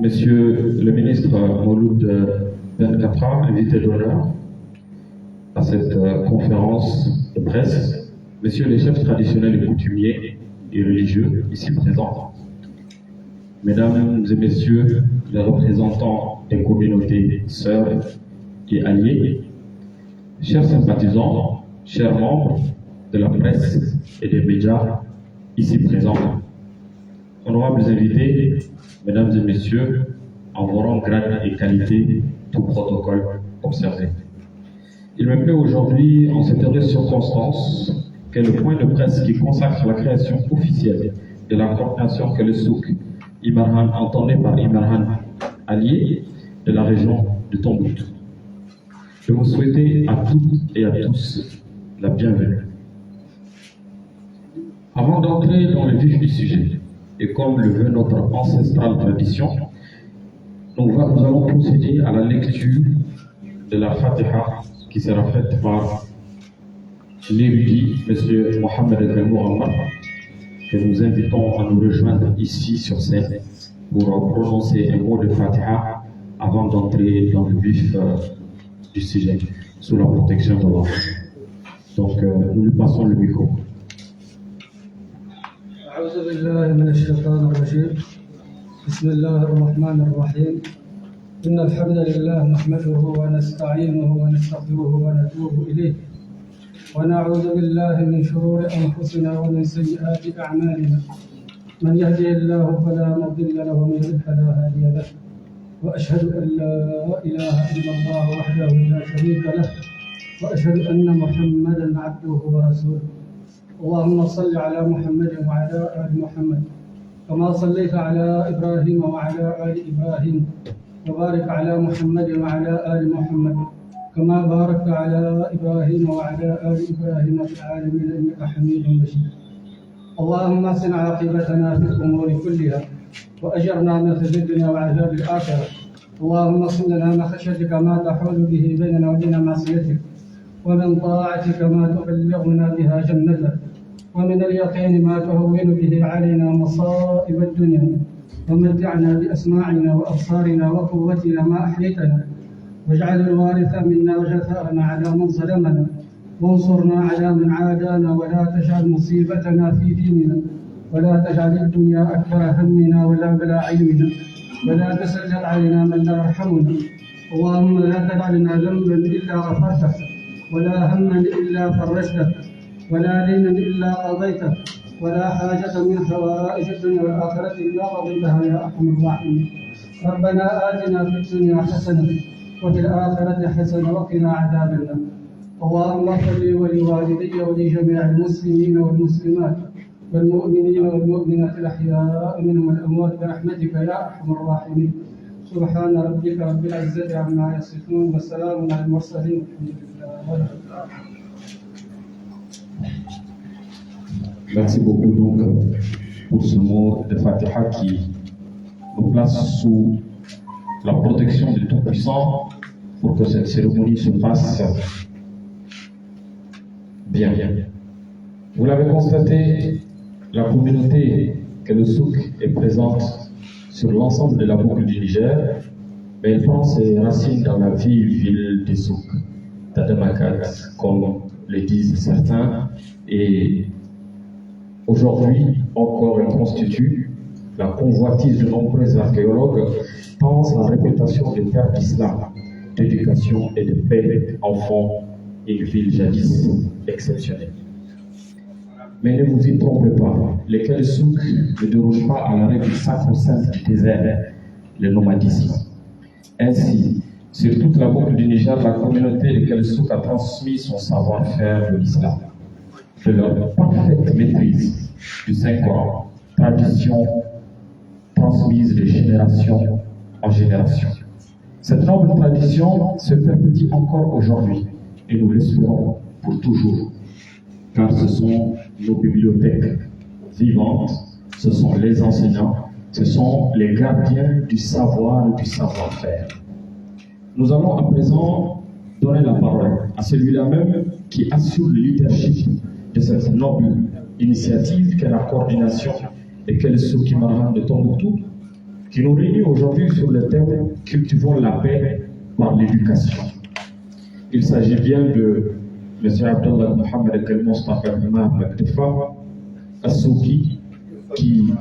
Monsieur le ministre Mouloud Ben Kapra, invité d'honneur à cette conférence de presse, messieurs les chefs traditionnels et coutumiers et religieux ici présents, mesdames et messieurs les représentants des communautés sœurs et alliés, chers sympathisants, chers membres de la presse et des médias ici présents, honorables invités, mesdames et messieurs, en vos rangs, grades et qualités, tout protocole observé. Il me plaît aujourd'hui, en cette heureuse circonstance, que le point de presse qui consacre la création officielle de la coordination que le souk Imarhan, entendé par Imarhan allié de la région de Tombouctou. Je vous souhaiter à toutes et à tous la bienvenue. Avant d'entrer dans le vif du sujet, et comme le veut notre ancestrale tradition, nous allons procéder à la lecture de la Fatiha qui sera faite par l'érudit M. Mohamed El Mohamed, que nous invitons à nous rejoindre ici sur scène pour prononcer un mot de Fatiha avant d'entrer dans le vif du sujet, sous la protection d'Allah. Donc, nous lui passons le micro. أعوذ بالله من الشيطان الرجيم بسم الله الرحمن الرحيم إن الحمد لله نحمده ونستعينه ونستغفره ونتوب إليه ونعوذ بالله من شرور أنفسنا ومن سيئات أعمالنا من يهده الله فلا مضل له ومن يضلل فلا هادي له وأشهد أن لا إله إلا الله وحده لا شريك له وأشهد أن محمدا عبده ورسوله اللهم صل على محمد وعلى آل محمد كما صليت على إبراهيم وعلى آل إبراهيم وبارك على محمد وعلى آل محمد كما باركت على إبراهيم وعلى آل إبراهيم في العالمين إنك حميد مجيد اللهم احسن عاقبتنا في الأمور كلها وأجرنا من خزي الدنيا وعذاب الآخرة اللهم اقسم لنا من خشيتك ما تحول به بيننا وبين معصيتك ومن طاعتك ما تبلغنا بها جنتك ومن اليقين ما تهون به علينا مصائب الدنيا ومتعنا بأسماعنا وأبصارنا وقوتنا ما أحييتنا واجعل الوارث منا وجثارنا على من ظلمنا وانصرنا على من عادانا ولا تجعل مصيبتنا في ديننا ولا تجعل الدنيا أكبر همنا ولا بلا علمنا ولا تسلط علينا من لا يرحمنا اللهم لا تدع لنا ذنبا إلا غفرته ولا هما إلا فرجته ولا دينا إلا قضيته ولا حاجة من حوائج الدنيا والآخرة إلا قضيتها يا أرحم الراحمين ربنا آتنا في الدنيا حسنة وفي الآخرة حسنة وقنا عذاب النار اللهم اغفر لي ولوالدي ولجميع المسلمين والمسلمات والمؤمنين والمؤمنات الأحياء منهم والأموات برحمتك يا أرحم الراحمين سبحان ربك رب العزة عما يصفون وسلام على المرسلين والحمد لله. Merci beaucoup donc pour ce mot de Fatiha qui nous place sous la protection du Tout-Puissant pour que cette cérémonie se passe bien. Vous l'avez constaté, la communauté que le souk est présente sur l'ensemble de la boucle du Niger, mais elle prend ses racines dans la ville des souks, d'Adamakat, comme le disent certains, et aujourd'hui encore elle constitue la convoitise de nombreux archéologues, tant la réputation des terres d'islam, d'éducation et de paix en font une ville jadis exceptionnelle. Mais ne vous y trompez pas, lesquels souks ne dérogent pas à la règle sacro-sainte du désert, le nomadisme. Ainsi, sur toute la boucle du Niger, la communauté de Kelsouk a transmis son savoir-faire de l'islam, de leur parfaite maîtrise du Saint-Coran, tradition transmise de génération en génération. Cette noble tradition se perpétue encore aujourd'hui et nous l'espérons pour toujours, car ce sont nos bibliothèques vivantes, ce sont les enseignants, ce sont les gardiens du savoir et du savoir-faire. Nous allons à présent donner la parole à celui-là même qui assure le leadership de cette noble initiative qu'est la coordination et qu'est le Souk Imarhan de Tombouctou, qui nous réunit aujourd'hui sur le thème « Cultivons la paix par l'éducation ». Il s'agit bien de M. Abdallah Mohamed El Mustafa Maktefa Assouki, qui,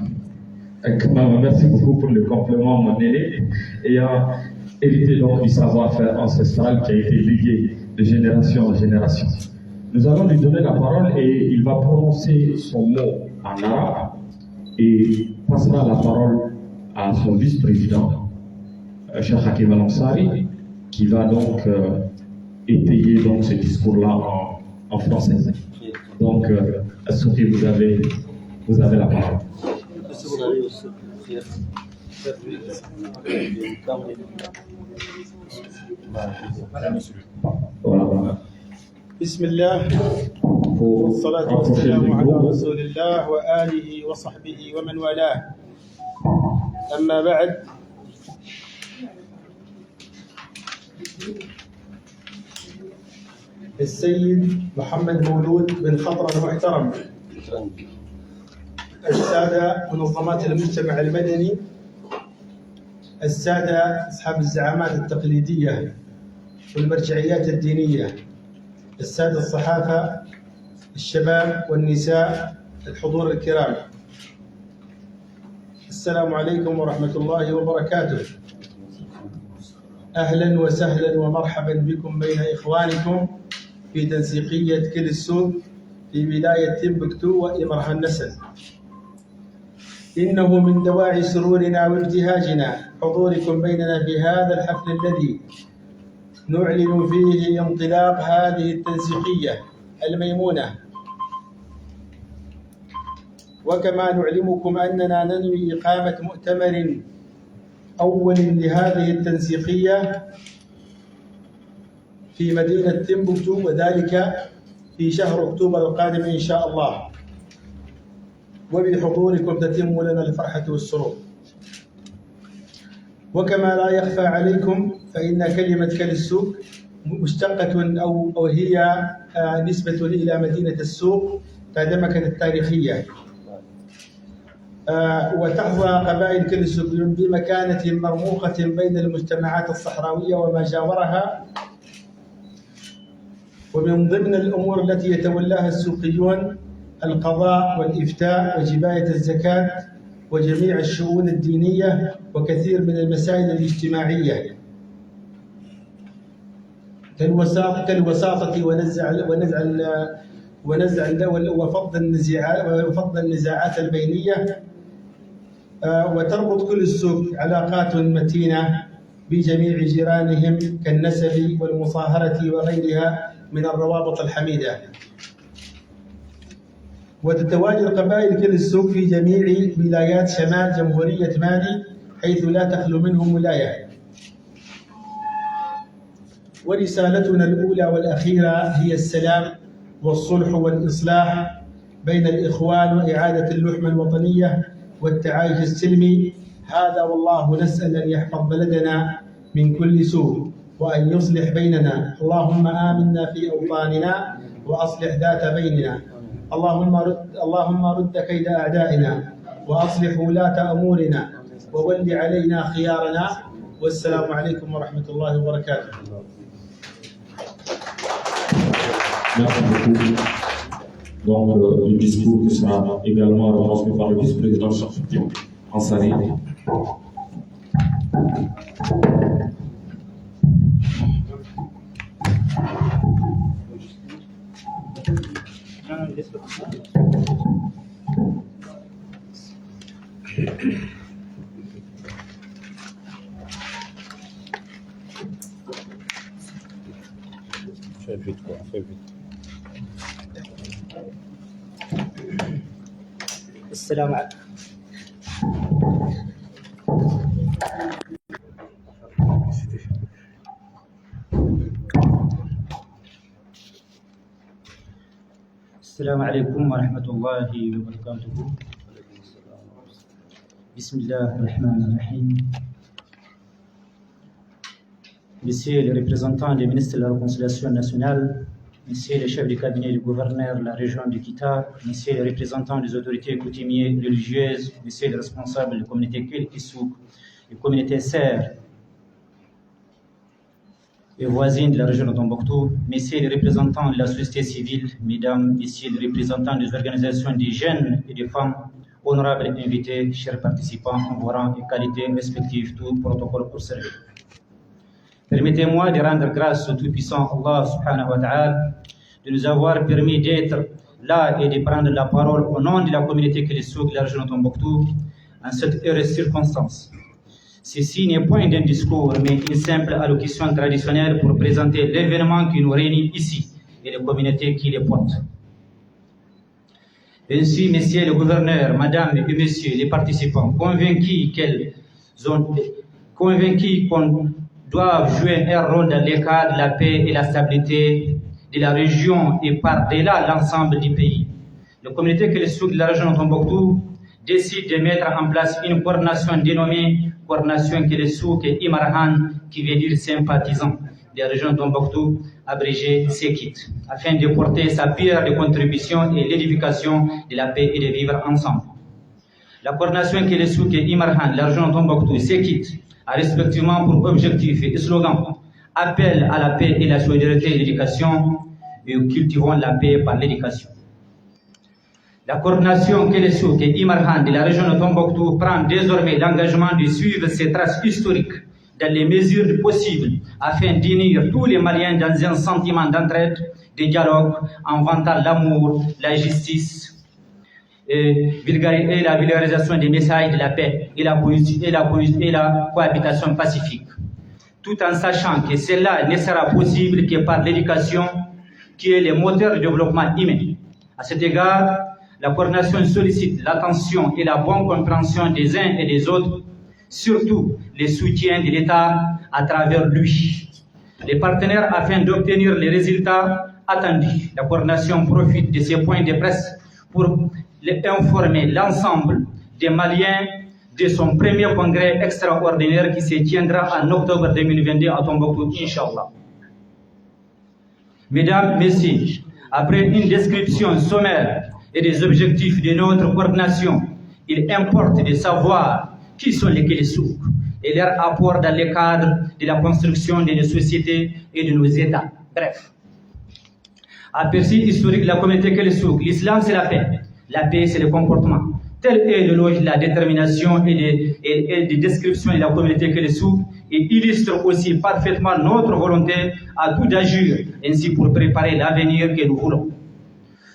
merci beaucoup pour le compliment, mon aîné, et a hérité donc du savoir-faire ancestral qui a été légué de génération en génération. Nous allons lui donner la parole et il va prononcer son mot en arabe et passera la parole à son vice-président, Cheikh Hakim Al-Ansari, qui va donc étayer donc ce discours-là en français. Donc, Assouki, vous avez la parole. Voilà. بسم الله والصلاة والسلام على رسول الله وآله وصحبه ومن والاه. أما بعد، السيد محمد مولود بن خضر المحترم، السادة منظمات المجتمع المدني، السادة أصحاب الزعامات التقليدية والمرجعيات الدينية، السادة الصحافة، الشباب والنساء، الحضور الكرام، السلام عليكم ورحمة الله وبركاته. أهلا وسهلا ومرحبا بكم بين إخوانكم في تنسيقية كل السوق في ولاية تمبكتو وإمرها النسل. إنه من دواعي سرورنا وابتهاجنا حضوركم بيننا في هذا الحفل الذي نعلن فيه انطلاق هذه التنسيقية الميمونة، وكما نعلمكم أننا ننوي إقامة مؤتمر أول لهذه التنسيقية في مدينة تمبكتو، وذلك في شهر أكتوبر القادم إن شاء الله، وبحضوركم تتم لنا الفرحة والسرور. وكما لا يخفى عليكم فإن كلمة كل السوق مشتقة أو هي نسبة إلى مدينة السوق تادمكة التاريخية، وتحظى قبائل كل السوق بمكانة مرموقة بين المجتمعات الصحراوية وما جاورها. ومن ضمن الأمور التي يتولاها السوقيون القضاء والإفتاء وجباية الزكاة وجميع الشؤون الدينية وكثير من المسائل الاجتماعية كالوساطة ونزع وفض النزاعات البينية، وتربط كل السوق علاقات متينة بجميع جيرانهم كالنسب والمصاهرة وغيرها من الروابط الحميدة. وتتواجد قبائل كل السوق في جميع ولايات شمال جمهورية مالي حيث لا تخلو منهم ولاية. ورسالتنا الأولى والأخيرة هي السلام والصلح والإصلاح بين الإخوان وإعادة اللحمة الوطنية والتعايش السلمي. هذا والله نسأل أن يحفظ بلدنا من كل سوء وأن يصلح بيننا. اللهم آمنا في أوطاننا وأصلح ذات بيننا. اللهم رد كيد أعدائنا وأصلح ولاة أمورنا وول علينا خيارنا. والسلام عليكم ورحمة الله وبركاته. Merci beaucoup. Donc, le discours qui sera également retransmis par le vice-président Cheikh Hakim Al-Ansari. Fais vite, quoi, fais vite. السلام عليكم. السلام عليكم ورحمة الله وبركاته. بسم الله الرحمن الرحيم. Messieurs les représentants des ministres de la Réconciliation nationale, Messieurs les chefs du cabinet du gouverneur de la région du Kita, Messieurs les représentants des autorités coutumières religieuses, Messieurs les responsables des communautés Kil et Souk, des communautés serres et voisines de la région de Tombouctou, Messieurs les représentants de la société civile, Mesdames, Messieurs les représentants des organisations des jeunes et des femmes, honorables invités, chers participants en vos rangs et qualités respectives, tout protocole observé. Permettez-moi de rendre grâce au Tout-Puissant Allah subhanahu wa ta'ala de nous avoir permis d'être là et de prendre la parole au nom de la communauté Kélissouk de la région de Tombouctou en cette heureuse circonstance. Ceci n'est point d'un discours, mais une simple allocution traditionnelle pour présenter l'événement qui nous réunit ici et les communautés qui les portent. Ainsi, messieurs les gouverneurs, mesdames et messieurs les participants, convaincus qu'on doit jouer un rôle dans le cadre de la paix et la stabilité de la région et par-delà l'ensemble du pays. La communauté Kélissouk de la région de Tombouctou décide de mettre en place une coordination dénommée Coordination Kélissouk et Imarhan, qui veut dire sympathisant de la région de Tombouctou, abrégé SEKIT, afin de porter sa pierre de contribution et l'édification de la paix et de vivre ensemble. La coordination Kélissouk et Imarhan de la région de Tombouctou, SEKIT, a respectivement pour objectif et slogan appel à la paix et la solidarité et l'éducation, et cultivons la paix par l'éducation. La coordination Kélissouk et Imarhan de la région de Tombouctou prend désormais l'engagement de suivre ces traces historiques dans les mesures possibles afin d'unir tous les Maliens dans un sentiment d'entraide, de dialogue, en vantant l'amour, la justice et la vulgarisation des messages de la paix et la cohabitation pacifique. Tout en sachant que cela ne sera possible que par l'éducation qui est le moteur du développement humain. À cet égard, la coordination sollicite l'attention et la bonne compréhension des uns et des autres, surtout les soutiens de l'État à travers lui. Les partenaires afin d'obtenir les résultats attendus. La coordination profite de ces points de presse pour informer l'ensemble des Maliens de son premier congrès extraordinaire qui se tiendra en octobre 2022 à Tombouctou, Inch'Allah. Mesdames, Messieurs, après une description sommaire et des objectifs de notre coordination, il importe de savoir qui sont les Kélissouk et leur apport dans le cadre de la construction de nos sociétés et de nos États. Bref, aperçu historique de la communauté Kélissouk, l'islam c'est la paix. La paix, c'est le comportement. Telle est le logique de la détermination et des descriptions de la communauté Kélissouk et illustre aussi parfaitement notre volonté à tout d'agir, ainsi pour préparer l'avenir que nous voulons.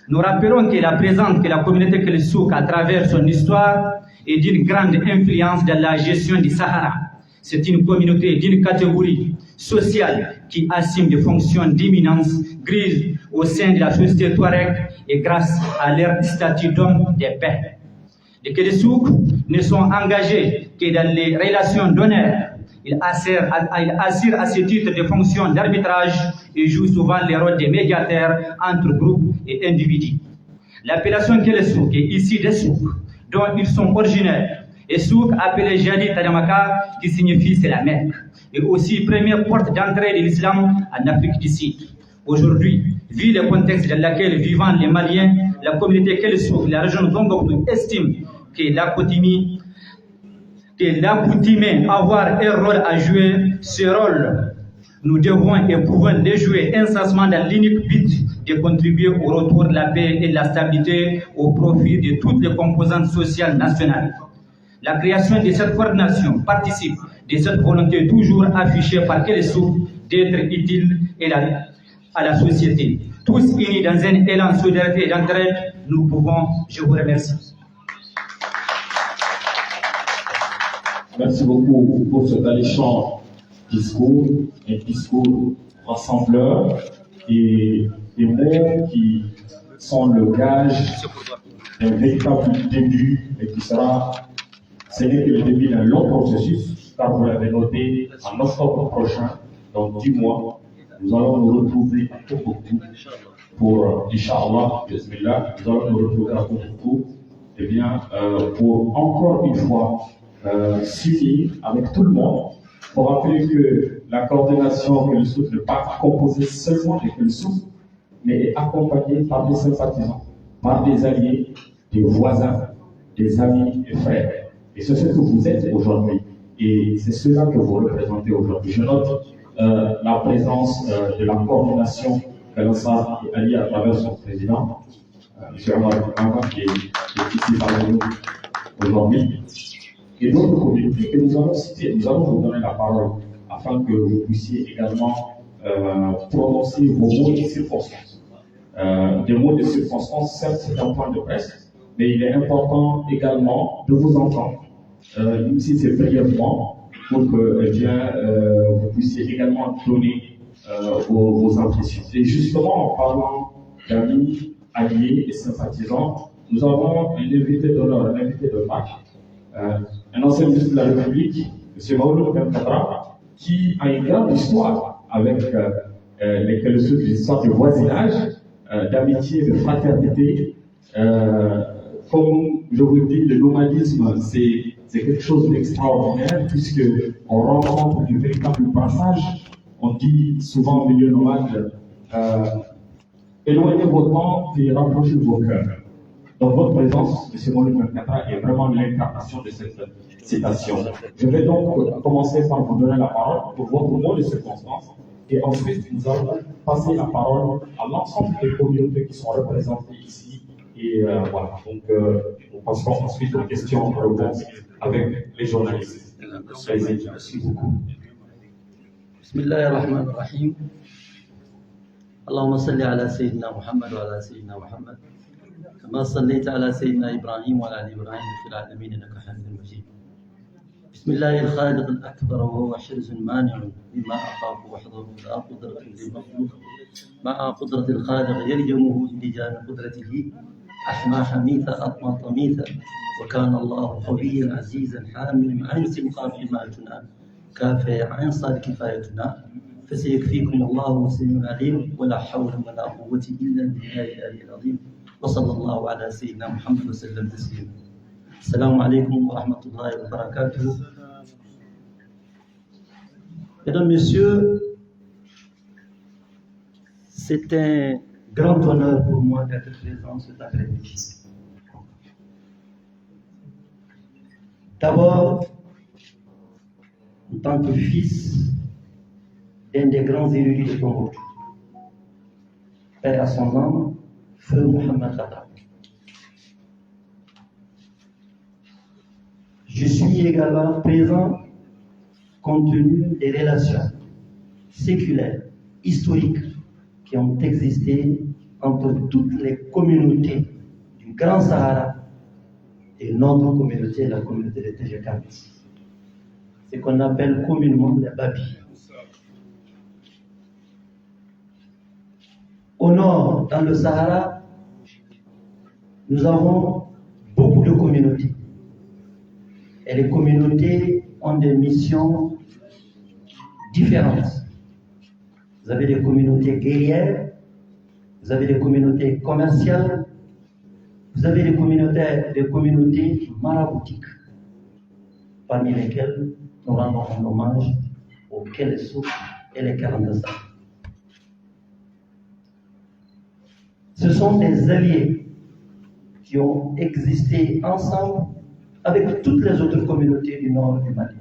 Nous rappelons que la présence que la communauté Kélissouk à travers son histoire est d'une grande influence dans la gestion du Sahara. C'est une communauté d'une catégorie sociale qui assume des fonctions d'éminence grise au sein de la société touareg et grâce à leur statut d'homme de paix. Les Kélissouk ne sont engagés que dans les relations d'honneur. Ils assurent à ce titre des fonctions d'arbitrage et jouent souvent le rôle de médiateurs entre groupes et individus. L'appellation Kélissouk est issue des souks, dont ils sont originaires. Et souk appelé Jadi Tadamaka, qui signifie c'est la Mecque, et aussi première porte d'entrée de l'islam en Afrique du Sud. Aujourd'hui, vu le contexte dans lequel vivent les Maliens, la communauté Kélissouk, la région de Tombouctou, estime que l'accoutumé avoir un rôle à jouer, ce rôle, nous devons et pouvons le jouer incessamment dans l'unique but de contribuer au retour de la paix et de la stabilité au profit de toutes les composantes sociales nationales. La création de cette coordination participe de cette volonté toujours affichée par Kélissouk d'être utile à la société. Tous unis dans un élan de solidarité et d'entraide, nous pouvons. Je vous remercie. Merci beaucoup pour cet alléchant discours, un discours rassembleur et des mots qui sont le gage d'un véritable début et qui sera, ce n'est que le début d'un long processus, car vous l'avez noté, en octobre prochain, dans 10 mois, nous allons nous retrouver à Tombouctou pour, Inch'Allah, Bismillah, nous allons nous retrouver à Tombouctou, eh bien, pour encore une fois s'unir avec tout le monde, pour rappeler que la coordination Kélissouk n'est pas composée seulement des Kélissouk, mais est accompagné par des sympathisants, par des alliés, des voisins, des amis et frères. Et c'est ce que vous êtes aujourd'hui. Et c'est cela que vous représentez aujourd'hui. Je note la présence de la coordination qu'Alassane est allié à travers son président, M. Omar Kama, qui est ici parmi nous aujourd'hui. Et d'autres communautés que nous allons citer. Nous allons vous donner la parole afin que vous puissiez également prononcer vos mots de circonstance. Des mots de circonstance, certes, c'est un point de presse, mais il est important également de vous entendre. Même si c'est brièvement, pour que vous puissiez également donner vos impressions. Et justement, en parlant d'amis, alliés et sympathisants, nous avons un invité d'honneur, un invité de marque, un ancien ministre de la République, M. Maouloud Ben Khadra, qui a une grande histoire avec les histoires de voisinage, d'amitié, de fraternité. Comme je vous le dis, le nomadisme, c'est quelque chose d'extraordinaire, puisqu'on rencontre du véritable passage. On dit souvent au milieu nomade, éloignez vos tentes et rapprochez vos cœurs. Donc votre présence, M. Maouloud Ben Khadra, est vraiment l'incarnation de cette citation. Je vais donc commencer par vous donner la parole pour votre mot de circonstance, et ensuite nous allons passer la parole à l'ensemble des communautés qui sont représentées ici. Et voilà, donc nous passerons ensuite aux questions-réponses avec les journalistes. Merci beaucoup. Bismillahirrahmanirrahim. Allahumma salli ala Sayyidina Muhammad wa ala Sayyidina Muhammad. كما صليت على سيدنا إبراهيم وعلى آل إبراهيم في العالمين إنك حميد مجيد. بسم الله الخالق الأكبر وهو حرز مانع مما أخاف وحده لا قدرة للمخلوق مع قدرة الخالق يلجمه لجان قدرته أحمى حميثا أطمى طميثا وكان الله قويا عزيزا حاملا عن سمقا حمايتنا كافي عن صاد كفايتنا فسيكفيكم الله سميع عليم ولا حول ولا قوة إلا بالله العلي العظيم وصلى الله على سيدنا محمد وسلم تسليما. السلام عليكم ورحمة الله وبركاته. Mesdames, Messieurs, c'est un grand honneur pour moi d'être présent cet après-midi. D'abord, en tant que fils d'un des grands érudits de Tombouctou, père à son nom, Feu Mohamed Khadra. Je suis également présent compte tenu des relations séculaires, historiques qui ont existé entre toutes les communautés du Grand Sahara et notre communauté, la communauté de TG4. Ce qu'on appelle communément les Babis. Au nord, dans le Sahara, nous avons beaucoup de communautés. Et les communautés ont des missions différentes. Vous avez des communautés guerrières, vous avez des communautés commerciales, vous avez des communautés maraboutiques, parmi lesquelles nous rendons un hommage aux Kelesou et les Karandasa. Ce sont des alliés qui ont existé ensemble avec toutes les autres communautés du nord du Mali,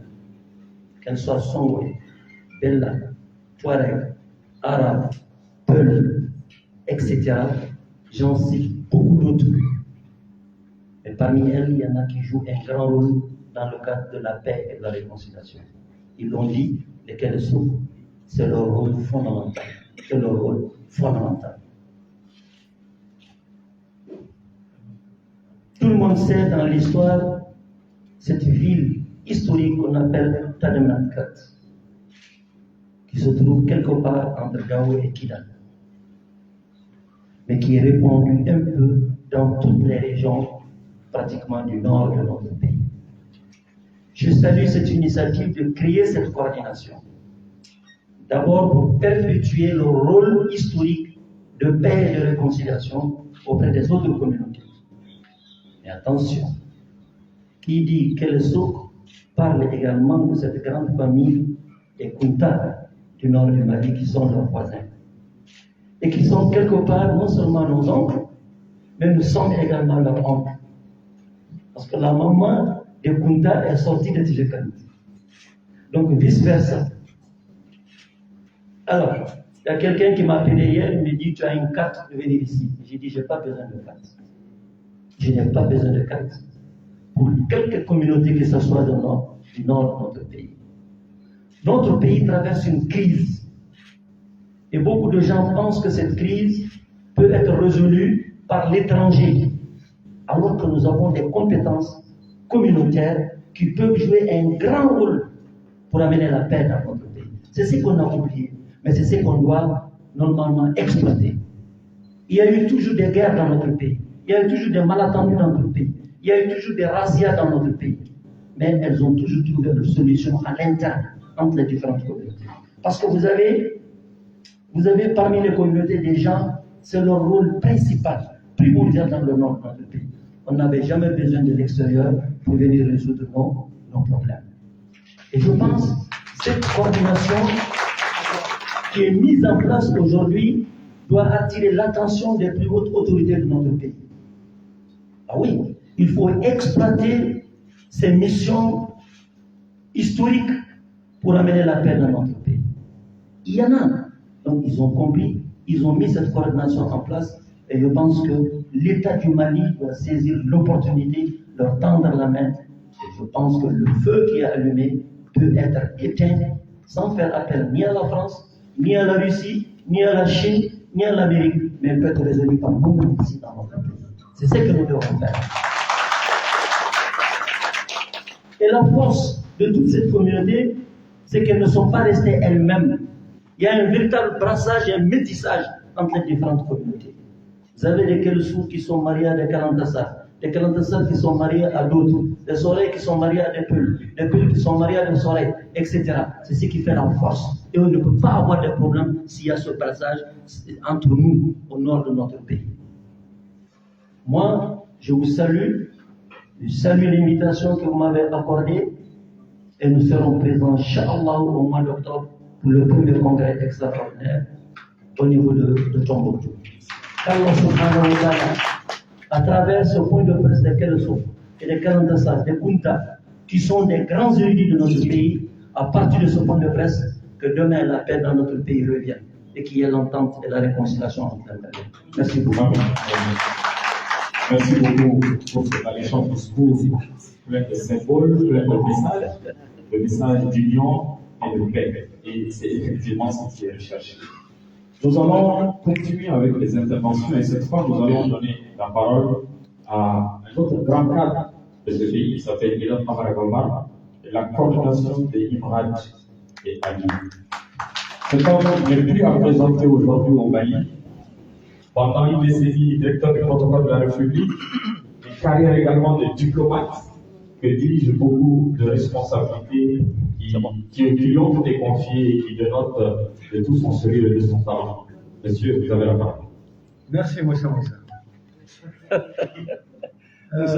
qu'elles soient Songwe, Bella, Touareg, Arabes, Peul, etc. J'en cite beaucoup d'autres. Mais parmi elles, il y en a qui jouent un grand rôle dans le cadre de la paix et de la réconciliation. Ils l'ont dit, lesquels sont, c'est leur rôle fondamental. C'est leur rôle fondamental. Tout le monde sait dans l'histoire cette ville historique qu'on appelle Tanematkat, qui se trouve quelque part entre Gao et Kidal, mais qui est répandue un peu dans toutes les régions pratiquement du nord de notre pays. Je salue cette initiative de créer cette coordination. D'abord pour perpétuer le rôle historique de paix et de réconciliation auprès des autres communautés. Mais attention, qui dit Kelesou parle également de cette grande famille des Kunta du nord du Mali qui sont leurs voisins. et qui sont quelque part non seulement nos oncles, mais nous sommes également leurs oncles. Parce que la maman de Kunta est sortie de Tijekanit. Donc vice-versa. Alors, il y a quelqu'un qui m'a appelé hier, il me dit, tu as une carte de venir ici. J'ai dit, je n'ai pas besoin de carte. Je n'ai pas besoin de carte. Pour quelque communauté que ce soit du nord de notre pays. Notre pays traverse une crise. Et beaucoup de gens pensent que cette crise peut être résolue par l'étranger. Alors que nous avons des compétences communautaires qui peuvent jouer un grand rôle pour amener la paix dans notre pays. C'est ce qu'on a oublié, mais c'est ce qu'on doit normalement exploiter. Il y a eu toujours des guerres dans notre pays. Il y a eu toujours des malentendus dans notre pays. Il y a eu toujours des razzias dans notre pays. Mais elles ont toujours trouvé une solution à l'interne entre les différentes communautés. Parce que vous avez parmi les communautés des gens, c'est leur rôle principal, primordial dans le nord de notre pays. On n'avait jamais besoin de l'extérieur pour venir résoudre nos problèmes. Et je pense que cette coordination qui est mise en place aujourd'hui doit attirer l'attention des plus hautes autorités de notre pays. Ah oui, il faut exploiter ces missions historiques pour amener la paix dans notre pays. Il y en a. Donc ils ont compris, ils ont mis cette coordination en place et je pense que l'État du Mali doit saisir l'opportunité, leur tendre la main. Et je pense que le feu qui est allumé peut être éteint sans faire appel ni à la France, ni à la Russie, ni à la Chine, ni à l'Amérique, mais peut être résolu par nous ici dans notre pays. C'est ce que nous devons faire. Et la force de toute cette communauté, c'est qu'elles ne sont pas restées elles-mêmes. Il y a un véritable brassage et un métissage entre les différentes communautés. Vous avez les Kelsouk qui sont mariés à des Kalantassar, des Kalantassar qui sont mariés à d'autres, des Soleils qui sont mariés à des Peuls qui sont mariés à des Soleils, etc. C'est ce qui fait la force. Et on ne peut pas avoir de problème s'il y a ce brassage entre nous au nord de notre pays. Moi, je vous salue. Je salue l'invitation que vous m'avez accordée et nous serons présents, Inch'Allah, au mois d'octobre pour le premier congrès extraordinaire au niveau de Tombouctou. qu'Allah subhanahu wa ta'ala, à travers ce point de presse de Kelso et de Kalantassar, de Kunta, qui sont des grands érudits de notre pays, à partir de ce point de presse, que demain la paix dans notre pays revienne et qu'il y ait l'entente et la réconciliation entre les peuples. Merci beaucoup. Merci beaucoup pour cet alléchant discours plein de symboles, plein de messages d'union et de paix. Et c'est effectivement ce qui est recherché. Nous allons continuer avec les interventions et cette fois nous allons donner la parole à un autre grand cadre de ce pays qui s'appelle Milan Amaragomar et la coordination des Imrad et Ali. Cet homme n'est plus à présenter aujourd'hui au Mali. Pendant une décennie, directeur du protocole de la République, une carrière également de diplomate, que dirige beaucoup de responsabilités qui lui ont été confiées et qui dénotent de tout son sérieux et de son talent. Monsieur, vous avez la parole. Merci, Moussa Moussa.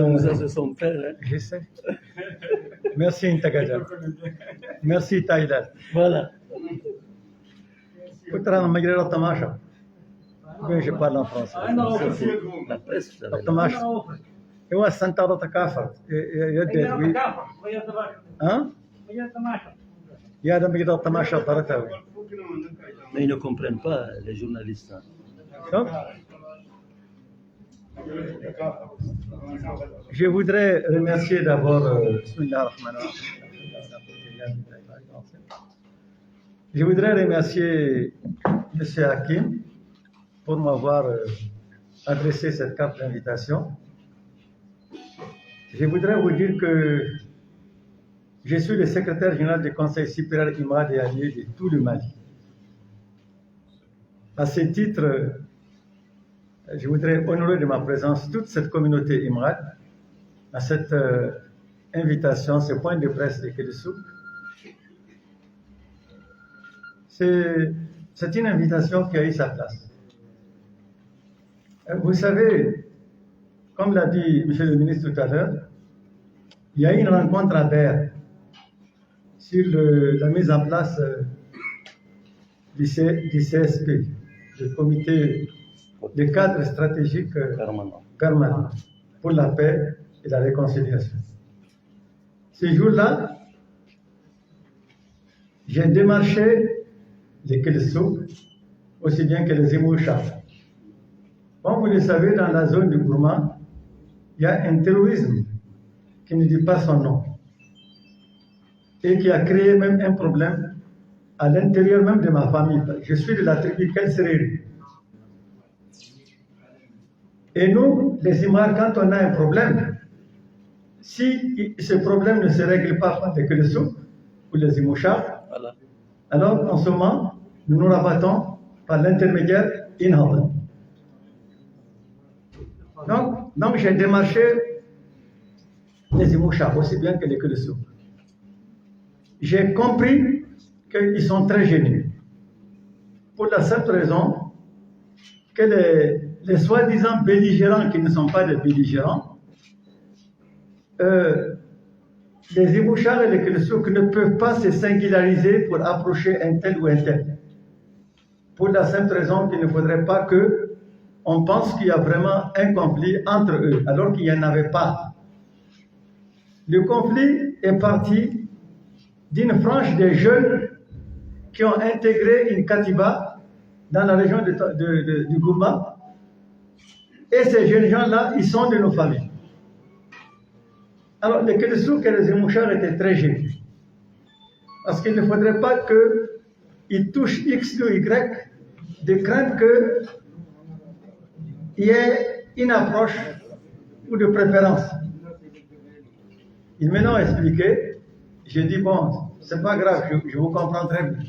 Moussa, c'est son père. Hein? Je sais. Merci, Intagaja. Merci, Taïda. Voilà. Oui, je parle en français. La presse, ça va. الطماش هو السنتر تكافر يدي ها يا ده بيقدر الطماشة طرتها Mais ils ne comprennent pas, les journalistes. Hein. شوف Je voudrais remercier d'abord Je voudrais remercier M. Hakim pour m'avoir adressé cette carte d'invitation. Je voudrais vous dire que je suis le secrétaire général du Conseil supérieur Imrad et allié de tout le Mali. À ce titre, je voudrais honorer de ma présence toute cette communauté Imrad à cette invitation, ce point de presse de Kélissouk. C'est une invitation qui a eu sa place. Vous savez, comme l'a dit M. le ministre tout à l'heure, il y a eu une rencontre à Berre sur la mise en place du CSP, du comité de cadre stratégique permanent pour la paix et la réconciliation. Ce jour-là, j'ai démarché les Kelsouk aussi bien que les Imoucha. Comme vous le savez, dans la zone du Gourma, il y a un terrorisme qui ne dit pas son nom et qui a créé même un problème à l'intérieur même de ma famille. Je suis de la tribu Kelsereri. Et nous, les Imars, quand on a un problème, si ce problème ne se règle pas par les Kelsouk ou les Imoucha, alors en ce moment, nous nous rabattons par l'intermédiaire Inhal. Donc j'ai démarché les Imoucha, aussi bien que les Kelsouk. J'ai compris qu'ils sont très gênés. Pour la simple raison que les soi-disant belligérants qui ne sont pas des belligérants, les Imouchars et les Kelsouk ne peuvent pas se singulariser pour approcher un tel ou un tel. Pour la simple raison qu'il ne faudrait pas qu'on pense qu'il y a vraiment un conflit entre eux, alors qu'il n'y en avait pas. Le conflit est parti d'une frange des jeunes qui ont intégré une katiba dans la région du Gourma. Et ces jeunes gens-là, ils sont de nos familles. Alors, les Kelsouk et les Imouchars étaient très gênés. Parce qu'il ne faudrait pas qu'ils touchent X ou Y de crainte qu'il y ait une approche ou de préférence. Ils m'ont expliqué. J'ai dit, bon, c'est pas grave, je vous comprends très bien.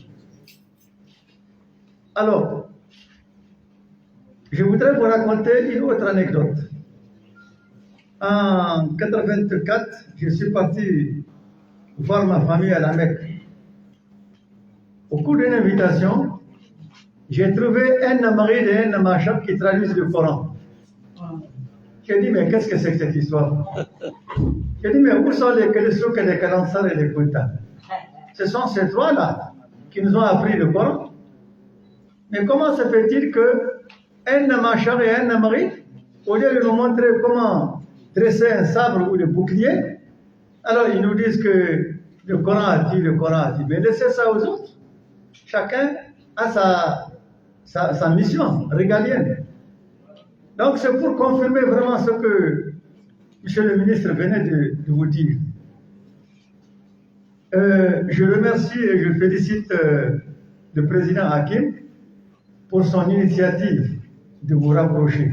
Alors, je voudrais vous raconter une autre anecdote. En 1984, je suis parti voir ma famille à la Mecque. Au cours d'une invitation, j'ai trouvé un Namarid et un Namachab qui traduisent le Coran. J'ai dit, mais qu'est-ce que c'est que cette histoire? J'ai dit, mais où sont les Kelsouk et les Kalansar et les Kunta? Ce sont ces trois-là qui nous ont appris le Coran. Mais comment se fait-il qu'un Namachab et un Namarid, au lieu de nous montrer comment dresser un sabre ou le bouclier, alors ils nous disent que le Coran a dit, le Coran a dit. Mais laissez ça aux autres. Chacun a sa mission régalienne. Donc c'est pour confirmer vraiment ce que M. le ministre venait de vous dire. Je remercie et je félicite le président Hakim pour son initiative de vous rapprocher,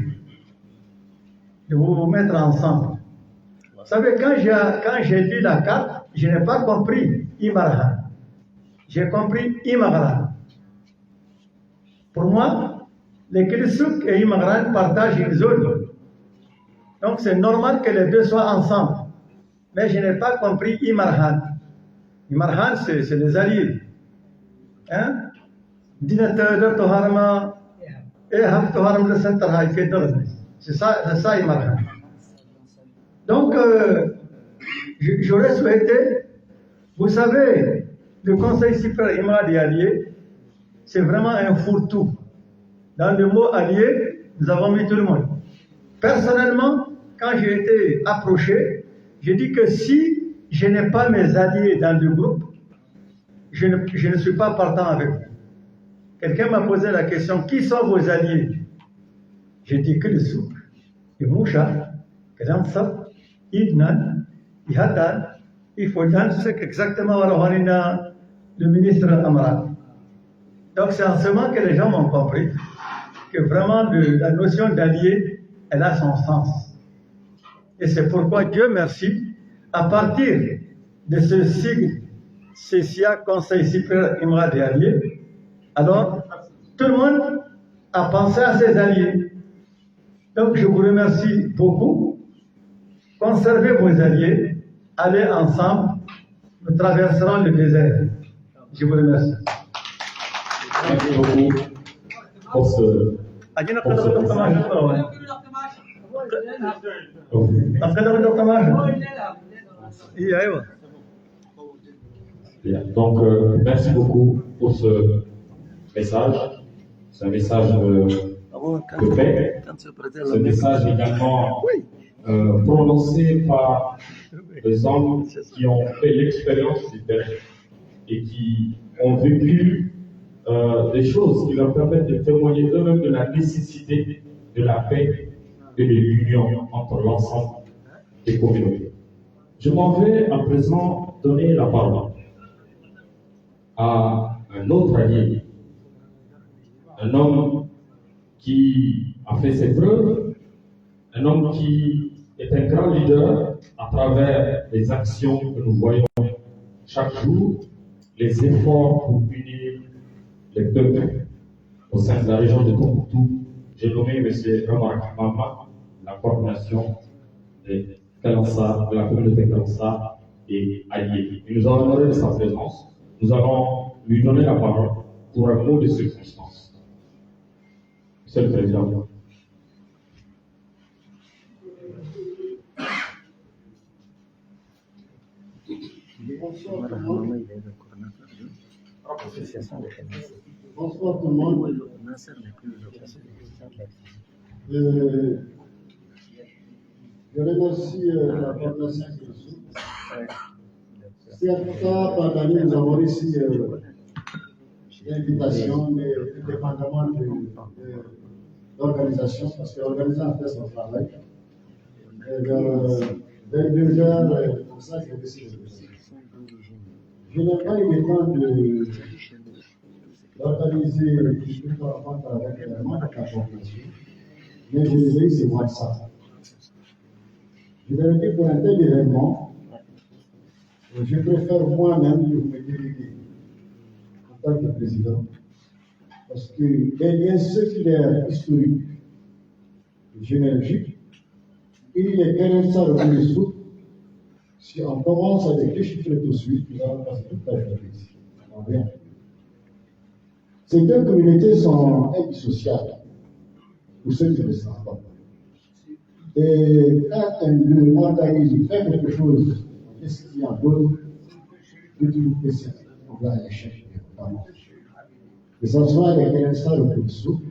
de vous mettre ensemble. Vous savez, quand j'ai lu la carte, je n'ai pas compris Imarhan. J'ai compris Imagran. Pour moi, les Kelsouk et Imagran partagent une zone. Donc c'est normal que les deux soient ensemble. Mais je n'ai pas compris Imarhan. Imarhan, c'est les alliés. Hein? C'est ça Imarhan. Donc, j'aurais souhaité, vous savez, le Conseil suprême Imad et alliés, c'est vraiment un fourre-tout. Dans le mot allié, nous avons mis tout le monde. Personnellement, quand j'ai été approché, j'ai dit que si je n'ai pas mes alliés dans le groupe, je ne suis pas partant avec vous. Quelqu'un m'a posé la question, qui sont vos alliés? J'ai dit que le souk, le moucha, que l'Ansab, Idnan, Ihatan, il faut c'est exactement le ministre Amara. Donc c'est en ce moment que les gens m'ont compris que vraiment la notion d'allié, elle a son sens. Et c'est pourquoi Dieu merci, à partir de ce sigle CCA, Conseil suprême Imra des alliés, alors tout le monde a pensé à ses alliés. Donc je vous remercie beaucoup. Conservez vos alliés, allez ensemble, nous traverserons le désert. Je vous remercie. Merci beaucoup pour ce message. Bien. Donc, merci beaucoup pour ce message. C'est un message de paix. Ce message également prononcé par des hommes qui ont fait l'expérience du terrain et qui ont vécu des choses qui leur permettent de témoigner eux-mêmes de la nécessité de la paix et de l'union entre l'ensemble des communautés. Je m'en vais à présent donner la parole à un autre allié, un homme qui a fait ses preuves, un homme qui est un grand leader à travers les actions que nous voyons chaque jour, les efforts pour unir les peuples au sein de la région de Tombouctou. J'ai nommé M. Ramar Mama, la coordination de la communauté Kalansa et alliés. Il nous a honoré de sa présence. Nous allons lui donner la parole pour un mot de circonstance. Monsieur le Président. Bonsoir tout le monde. Je remercie la coordination de Sous. Certains partenaires nous avons ici l'invitation, mais indépendamment de l'organisation, parce que l'organisation fait son travail. Vers 22 heures, comme ça, j'ai décidé de ça. Je n'ai pas eu le temps d'organiser une rencontre avec les membres de la coordination, mais je les ai eu ces mois-là. Je leur ai dit pour un tel événement, je préfère moi-même que vous me déléguer en tant que président, parce que les liens séculaires historiques, généalogiques, il est Kalansa de Sous. Si on commence à les déchiffrer tout de suite, nous allons passer toute la journée ici. On rien. Ces deux communautés sont indissociables, pour ceux qui ne le savent pas. Et quand un d'eux organise ou fait quelque chose, qu'est-ce qu'il y a d'autre que toujours précis? On va aller chercher notamment. Que ce soit les Kalansa de Sous,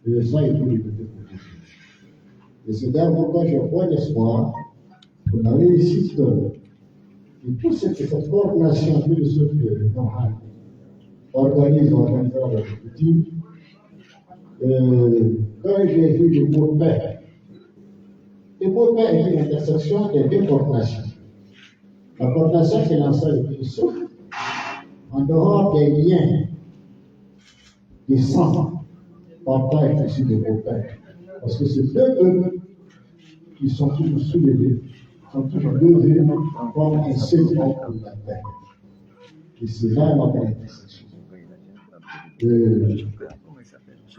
et ça, il faut les mettre pour tout. Et c'est d'ailleurs pourquoi j'ai point d'espoir pour la réussite de tout ce que cette coordination de ceux que Nohan organisera la culture. Quand j'ai vu le mot paix, le mot paix est une intersection des deux coordinations. La coordination qui est lancée depuis le souffle, en dehors des liens des sang, partage ici de mot paix. Parce que c'est deux peuples qui sont toujours soulevés, sont toujours levés comme un segment pour la paix. Et c'est là notre intersection.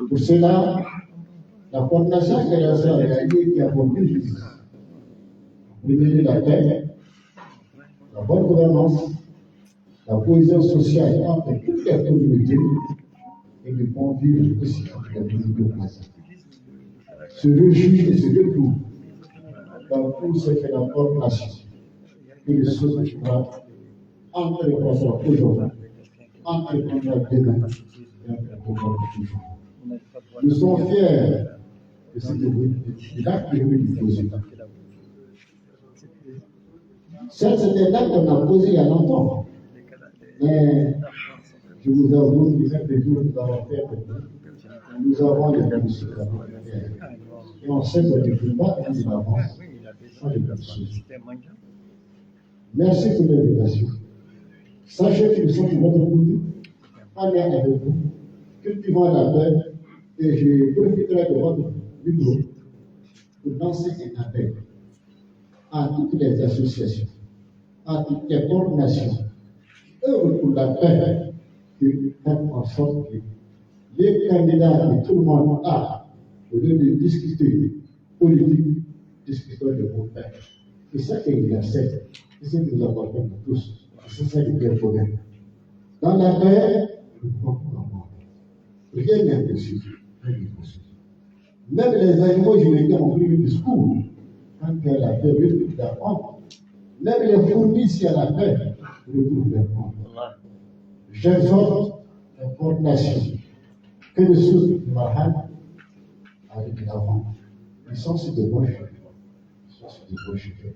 Pour cela, la coordination qui est lancée en réalité qui a pour but de mener la paix, la bonne gouvernance, la cohésion sociale entre toutes les communautés et le bon vivre aussi entre les communautés voisines. Se réjouir et se retrouver dans tout ce que la coordination et le soutien entre les personnes aujourd'hui, entre les personnes demain et entre les personnes toujours. Nous sommes fiers de cet acte que nous faisons. Certes, c'est un acte qu'on a posé il y a longtemps, mais je vous avoue que quelques jours nous avons fait nous avons les mêmes secrets. Et on sait qu'on ne peut pas aller en avance sans les mêmes choses. Merci pour l'invitation. Sachez que nous sommes de votre côté, en lien avec vous, cultivant la paix, et je profiterai de votre micro pour lancer un appel à toutes les associations, à toutes les coordinations qui œuvrent pour la paix, de faire en sorte que les candidats que tout le monde a, au lieu de discuter politique, discutons de vos paix. C'est ça qui est universel, c'est ce que nous apportons à tous, c'est ça qui est commun. Dans la paix, nous pouvons avoir. Rien n'est impossible. Même les animaux génétiques ont pris le discours quand la paix retrouve leur honte. Même les fourmis, si à la paix, retrouvent leur honte. J'exhorte la coordination que le souk du Marhan avec l'avant. Ils sont sur de bons chemins.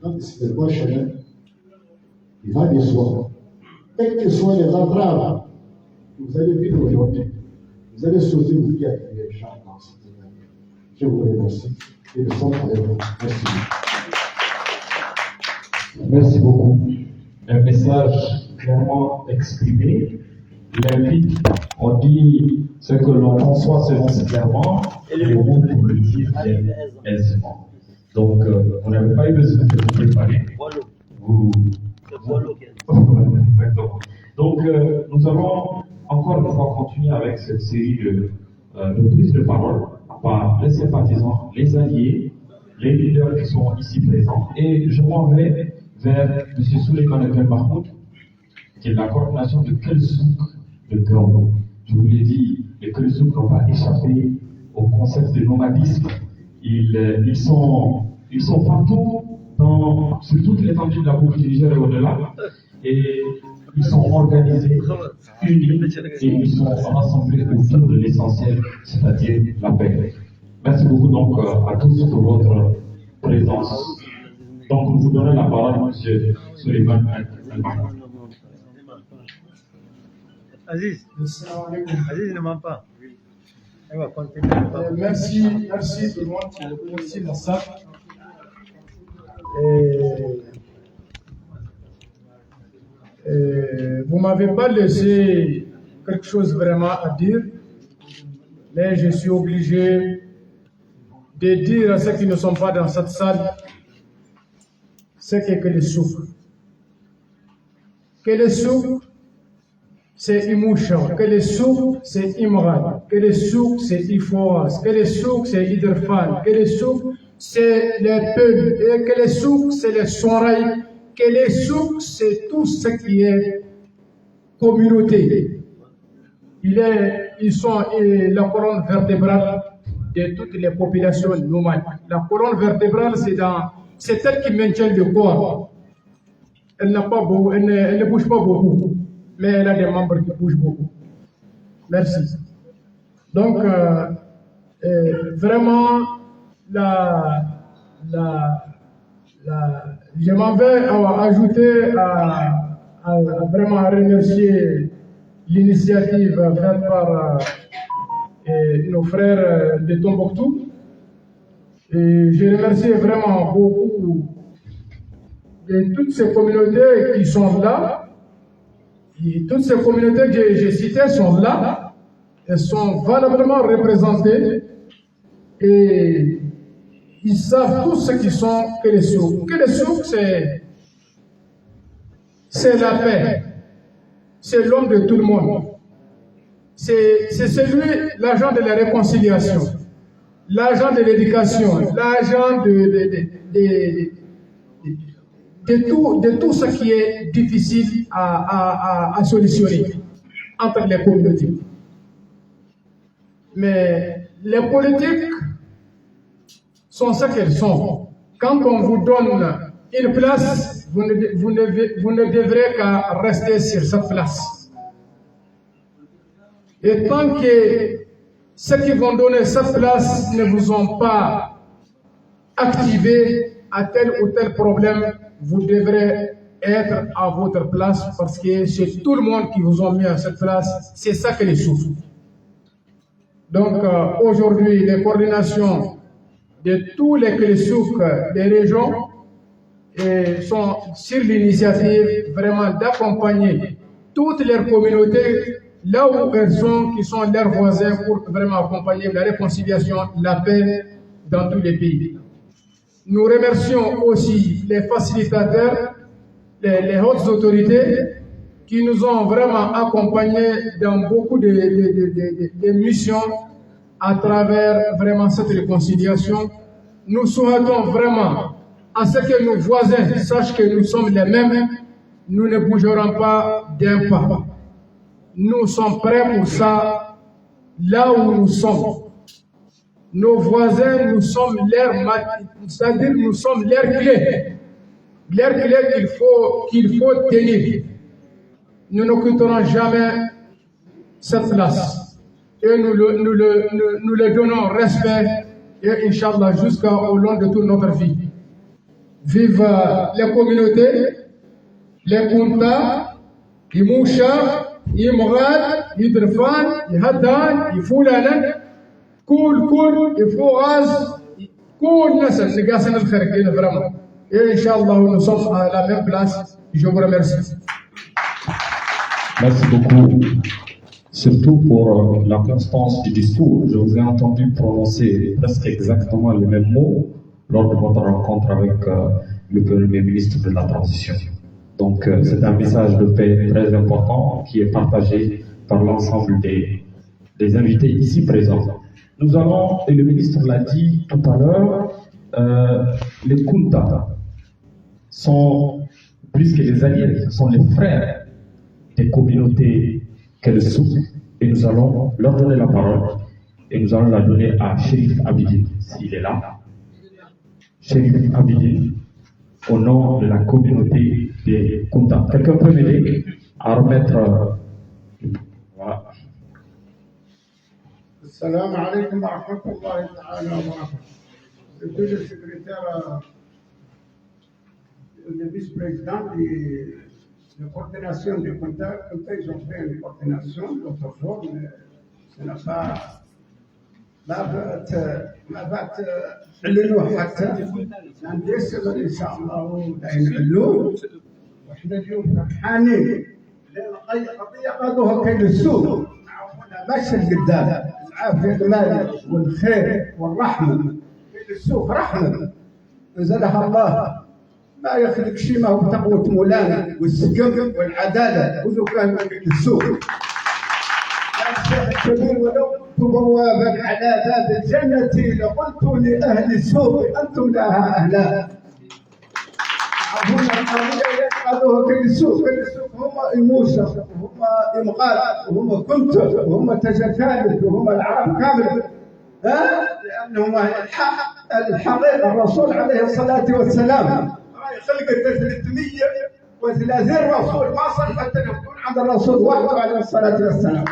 Quand c'est de bons chemins, il va de soi. Quelles que soient les entraves que vous allez vivre aujourd'hui, vous allez sauter vous qui avez les gens dans cette année. Je vous remercie et nous sommes avec vous. Merci. Merci beaucoup. Un message clairement exprimé, limpide. On dit ce que l'on conçoit selon ce clairement, et les mots pour le dire aisément. Donc, on n'avait pas eu besoin de vous préparer. Exactement. Donc, nous allons encore une fois continuer avec cette série de prises de parole par les sympathisants, les alliés, les leaders qui sont ici présents. Et je m'en vais vers M. Souleymane El Mahmoud, qui est la coordination de Kelsouk de Gao. Je vous l'ai dit, les Kelsouk n'ont pas échappé au concept de nomadisme. Ils sont partout, sur toute l'étendue de la Coupe du Niger et au-delà. Et ils sont organisés, unis, et ils sont rassemblés autour de l'essentiel, c'est-à-dire la paix. Merci beaucoup donc à tous pour votre présence. Donc, nous vous donnons la parole, M. Souleymane El Mahmoud. Aziz ne ment pas. On va continuer. Merci tout le monde. Merci Massa. Vous ne m'avez pas laissé quelque chose vraiment à dire, mais je suis obligé de dire à ceux qui ne sont pas dans cette salle ce qu'est que le souk. Que le souk, c'est Imoucha, que le souk, c'est Imran, que le souk, c'est Ifoas, que le souk, c'est Idrfan, que le souk, c'est les peuples, et que le souk, c'est les soraïs, que le souk, c'est tout ce qui est communauté. Ils sont la colonne vertébrale de toutes les populations nomades. La colonne vertébrale, c'est elle qui maintient le corps. Elle ne bouge pas beaucoup, mais elle a des membres qui bougent beaucoup. Merci. Donc, vraiment, je m'en vais ajouter vraiment à remercier l'initiative faite par nos frères de Tombouctou. Et je remercie vraiment beaucoup de toutes ces communautés qui sont là. Et toutes ces communautés que j'ai citées sont là. Elles sont valablement représentées. Et ils savent tous ce qui sont que les souk. Que les souk, c'est la paix. C'est l'homme de tout le monde. C'est celui, l'agent de la réconciliation, l'agent de l'éducation, l'agent de tout ce qui est difficile à solutionner entre les communautés. Mais les politiques sont ce qu'elles sont. Quand on vous donne une place, vous ne devrez qu'à rester sur cette place. Et tant que ceux qui vont donner cette place ne vous ont pas activé à tel ou tel problème, vous devrez être à votre place parce que c'est tout le monde qui vous a mis à cette place. C'est ça que les souffre. Donc aujourd'hui, les coordinations de tous les Kelsouk des régions sont sur l'initiative vraiment d'accompagner toutes les communautés là où elles sont, qui sont leurs voisins, pour vraiment accompagner la réconciliation, la paix dans tous les pays. Nous remercions aussi les facilitateurs, les hautes autorités qui nous ont vraiment accompagnés dans beaucoup de missions à travers vraiment cette réconciliation. Nous souhaitons vraiment à ce que nos voisins sachent que nous sommes les mêmes, nous ne bougerons pas d'un pas. Nous sommes prêts pour ça, là où nous sommes. Nos voisins, nous sommes c'est-à-dire nous sommes leurs clés. Leurs clés qu'il faut tenir. Nous ne quitterons jamais cette place. et nous le donnons respect et Inch'Allah jusqu'au long de toute notre vie. Vive les communautés, les Kunta, les Moucha, les Mrad, les Drfan, les Haddan, les Foulanan, كل يفوز كل الناس اللي قاسنا الخارجين vraiment et Inch'Allah nous sommes à la même place. Je vous remercie. Merci beaucoup, surtout pour la constance du discours. Je vous ai entendu prononcer presque exactement les mêmes mots lors de votre rencontre avec le Premier ministre de la Transition. Donc c'est un message de paix très important qui est partagé par l'ensemble des invités ici présents. Nous allons, et le ministre l'a dit tout à l'heure, les Kunta sont plus que les alliés, ce sont les frères des communautés qu'est le Souk, et nous allons leur donner la parole, et nous allons la donner à Chérif Abidine, s'il est là. Chérif Abidine, au nom de la communauté des Kunta. Quelqu'un peut m'aider à remettre... Voilà. Assalamu alaikum wa rahmatullahi ta'ala wa barakatuh. Depuis le secrétaire, le vice-président de coordination des contacts, ils ont fait une coordination l'autre jour, mais ce n'a pas... ما بات عللوه حتى عندي السبب ان شاء الله داين علوه وحنا اليوم فرحانين لان قضيه قادوها كاين السوق ماشي لقدام العافيه المال والخير والرحمه كاين السوق رحمه انزلها الله ما يخلق شيء ما هو تقوى مولانا والسقم والعداله وذو كان كاين السوق الكبير ولو بوابا على باب الجنة لقلت لأهل السوق أنتم لها أهلا. هنا القضية يقعدوها كل السوق هم إموسى وهم إمغال وهم كنت وهم تجكالب وهم العرب كامل لأنهم الحقيقة الرسول عليه الصلاة والسلام خلقت 330 رسول ما صلحت أن يكون عند الرسول وحده عليه الصلاة والسلام.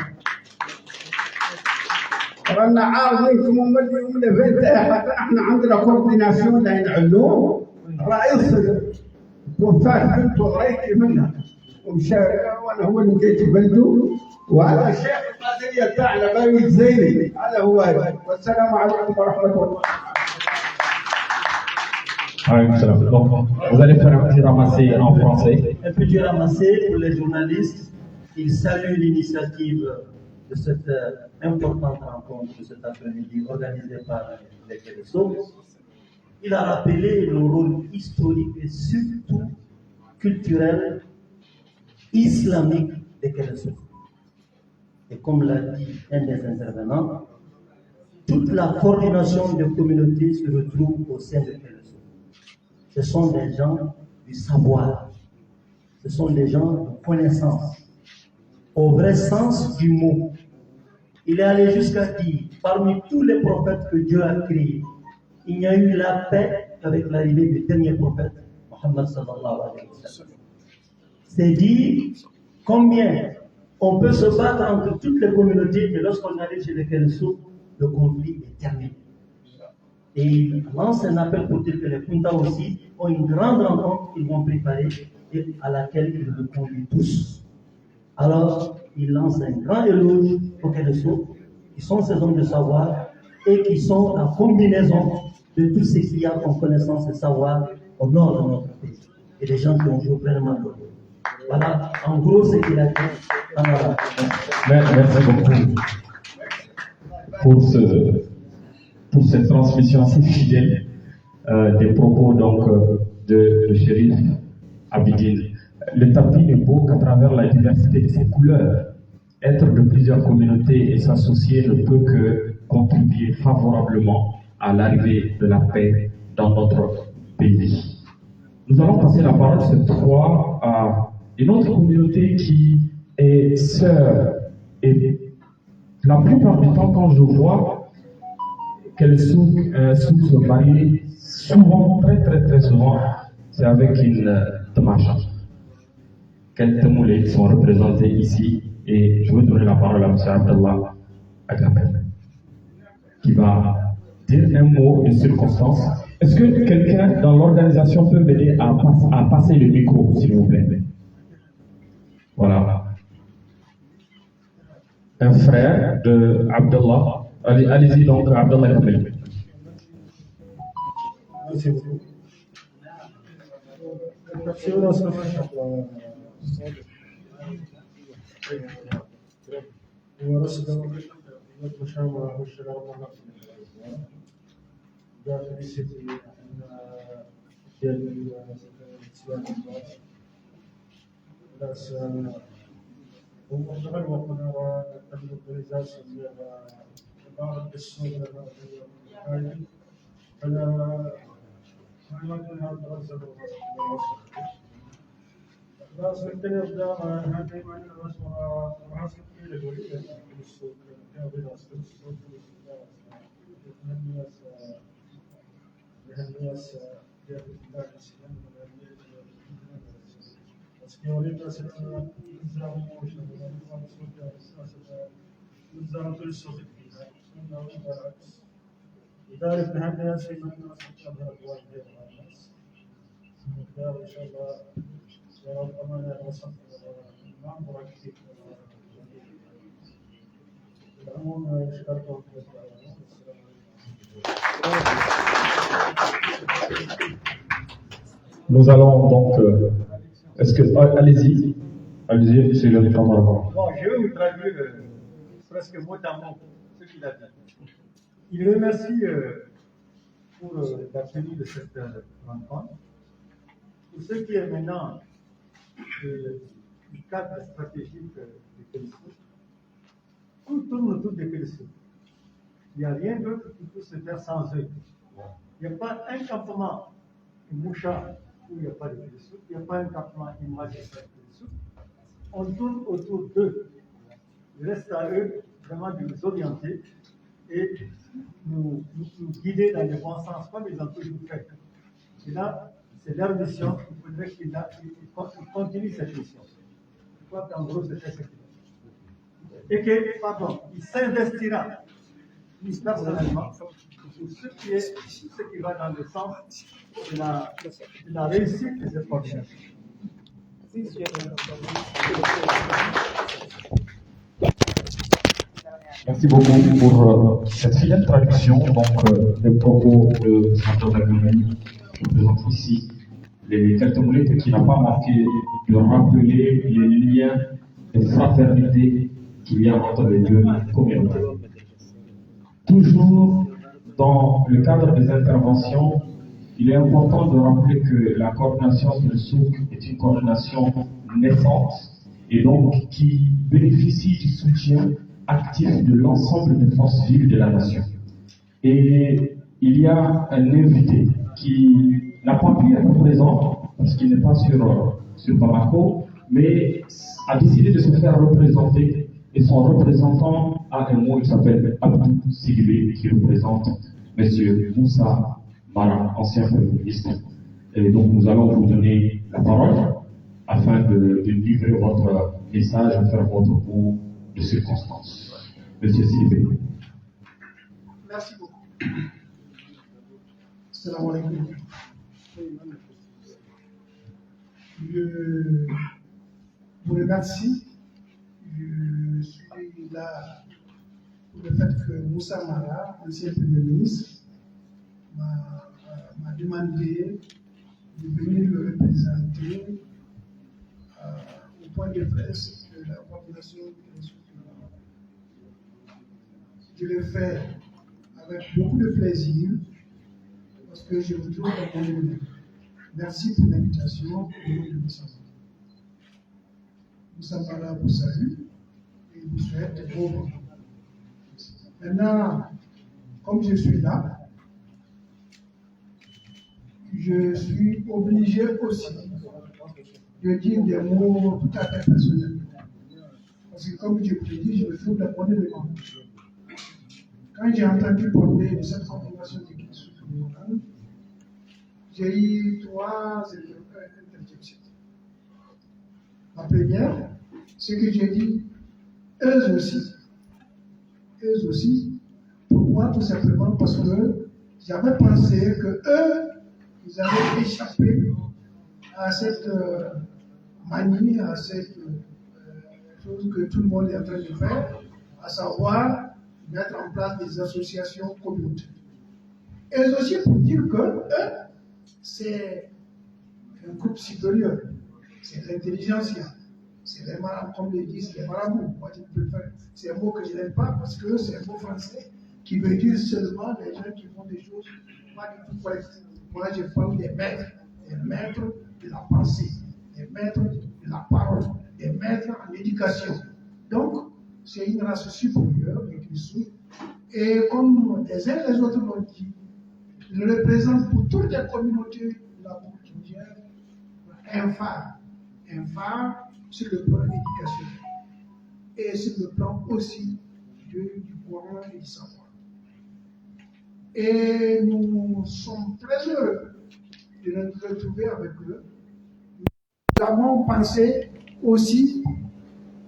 رانا عارضينكم وملي بيت احنا عندنا كورديناسيون لين علوم رئيس توفات بنت وضريتي منها ومشى وانا هو اللي لقيت بلده وهذا الشيخ القادريه تاعنا ما يجزيني هذا هو. والسلام عليكم ورحمه الله. Donc, vous allez faire un petit ramassé en français. Un petit ramassé pour les journalistes. Ils saluent l'initiative de cette importante rencontre de cet après-midi organisée par les Kélesso. Il a rappelé le rôle historique et surtout culturel, islamique des Kélesso. Et comme l'a dit un des intervenants, toute la coordination des communautés se retrouve au sein de Kélesso. Ce sont des gens du savoir, ce sont des gens de connaissance, au vrai sens du mot. Il est allé jusqu'à dire, parmi tous les prophètes que Dieu a créés, il n'y a eu la paix qu'avec l'arrivée du dernier prophète, Mohammed sallallahu alayhi wa sallam. C'est dire combien on peut se battre entre toutes les communautés, mais lorsqu'on arrive chez les Kélesso, le conflit est terminé. Et il lance un appel pour dire que les Kunta aussi ont une grande rencontre qu'ils vont préparer et à laquelle ils le conduisent tous. Alors, il lance un grand éloge aux Kélesso, qui sont ces hommes de savoir et qui sont la combinaison de tout ce qu'il y a en connaissance et savoir au nord de notre pays. Et des gens qui ont joué pleinement le rôle. Voilà, en gros, ce qu'il a dit. Merci beaucoup pour cette transmission si fidèle des propos donc, de Chérif Abidine. Le tapis n'est beau qu'à travers la diversité de ses couleurs. Être de plusieurs communautés et s'associer ne peut que contribuer favorablement à l'arrivée de la paix dans notre pays. Nous allons passer la parole cette fois à une autre communauté qui est sœur. Et la plupart du temps, quand je vois qu'elle se marie, souvent, très souvent, c'est avec une tamacha. Quels tamoulés sont représentés ici, et je veux donner la parole à M. Abdallah Agapé, qui va dire un mot de circonstance. Est-ce que quelqu'un dans l'organisation peut m'aider à passer le micro, s'il vous plaît? Voilà. Un frère de Abdallah. Allez-y donc, Abdallah Kamel. Merci beaucoup. Nous allons donc. Est-ce que. Allez-y, c'est le camarade. Bon, je vais vous traduire presque mot à mot ce qu'il a dit. Il remercie pour la tenue de cette rencontre. Pour ce qui est maintenant du cadre stratégique de Pélisson, tout tourne autour de Pélisson. Il n'y a rien d'autre qui peut se faire sans eux. Il n'y a pas un campement Moucha où il n'y a pas de Pélisson, il n'y a pas un campement Image où il n'y a pas de Pélisson. On tourne autour d'eux. Il reste à eux vraiment de nous orienter et nous guider dans le bon sens, comme ils ont toujours fait. Et là, c'est leur mission, il faudrait qu'ils continuent cette mission. Je crois qu'en gros, c'est ce qu'il a. Et que, pardon, il s'investira, lui personnellement, pour ce qui va dans le sens de la réussite des efforts. Merci beaucoup pour cette fidèle traduction des propos de Santo Dagomani. Je présente ici les quelques minutes qui n'ont pas manqué de rappeler les liens de fraternité qu'il y a entre les deux communautés. Toujours dans le cadre des interventions, il est important de rappeler que la coordination de Souk est une coordination naissante et donc qui bénéficie du soutien actif de l'ensemble des forces vives de la nation. Et il y a un invité qui n'a pas pu être présent parce qu'il n'est pas sur Bamako, mais a décidé de se faire représenter et son représentant a un mot, il s'appelle Abdou Sigibé, qui représente M. Moussa Mara, ancien Premier ministre. Et donc nous allons vous donner la parole afin de livrer votre message et faire votre mot de circonstance. Monsieur Sigibé. Merci beaucoup. Salam alaikum. Je vous remercie. Je suis là pour le fait que Moussa Mara, ancien Premier ministre, m'a demandé de venir le représenter au point de presse de la population de Je le fais avec beaucoup de plaisir parce que je vous trouve dans mon élément. Merci pour l'invitation et de Moussa. Moussa Mara vous salue et vous souhaite bon vent. Maintenant, comme je suis là, je suis obligé aussi de dire des mots tout à fait personnels. Parce que comme je vous l'ai dit, je me trouve dans mon élément. Quand j'ai entendu parler de cette confirmation de Kinsou, j'ai eu trois interjections. La première, c'est que j'ai dit, eux aussi, eux aussi. Pourquoi? Tout simplement parce que j'avais pensé que eux, ils avaient échappé à cette manie, à cette chose que tout le monde est en train de faire, à savoir mettre en place des associations communautaires. Et aussi pour dire que eux, c'est un groupe supérieur, c'est l'intelligentsia, c'est les marabouts, comme les disent les marabouts. Moi, je préfère. C'est un mot que je n'aime pas parce que c'est un mot français qui veut dire seulement les gens qui font des choses pas du tout correctes. Moi, je parle des maîtres de la pensée, des maîtres de la parole, des maîtres en éducation. Donc, c'est une race supérieure, les Christou. Et comme les uns et les autres l'ont dit, ils représentent pour toutes les communautés de la boucle du Niger un phare sur le plan éducationnel et sur le plan aussi du Coran et du savoir. Et nous sommes très heureux de nous retrouver avec eux. Nous avons pensé aussi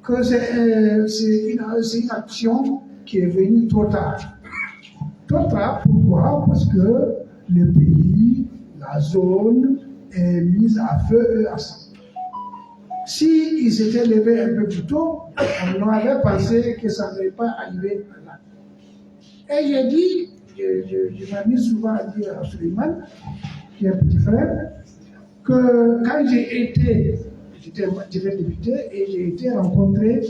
que c'est une action qui est venue trop tard. Trop tard, pourquoi? Parce que le pays, la zone est mise à feu et à sang. S'ils s'étaient levés un peu plus tôt, on avait pensé que ça n'allait pas arriver là. Et j'ai dit, je m'amuse souvent à dire à Suleiman, qui est un petit frère, que quand j'étais député et j'ai été rencontrer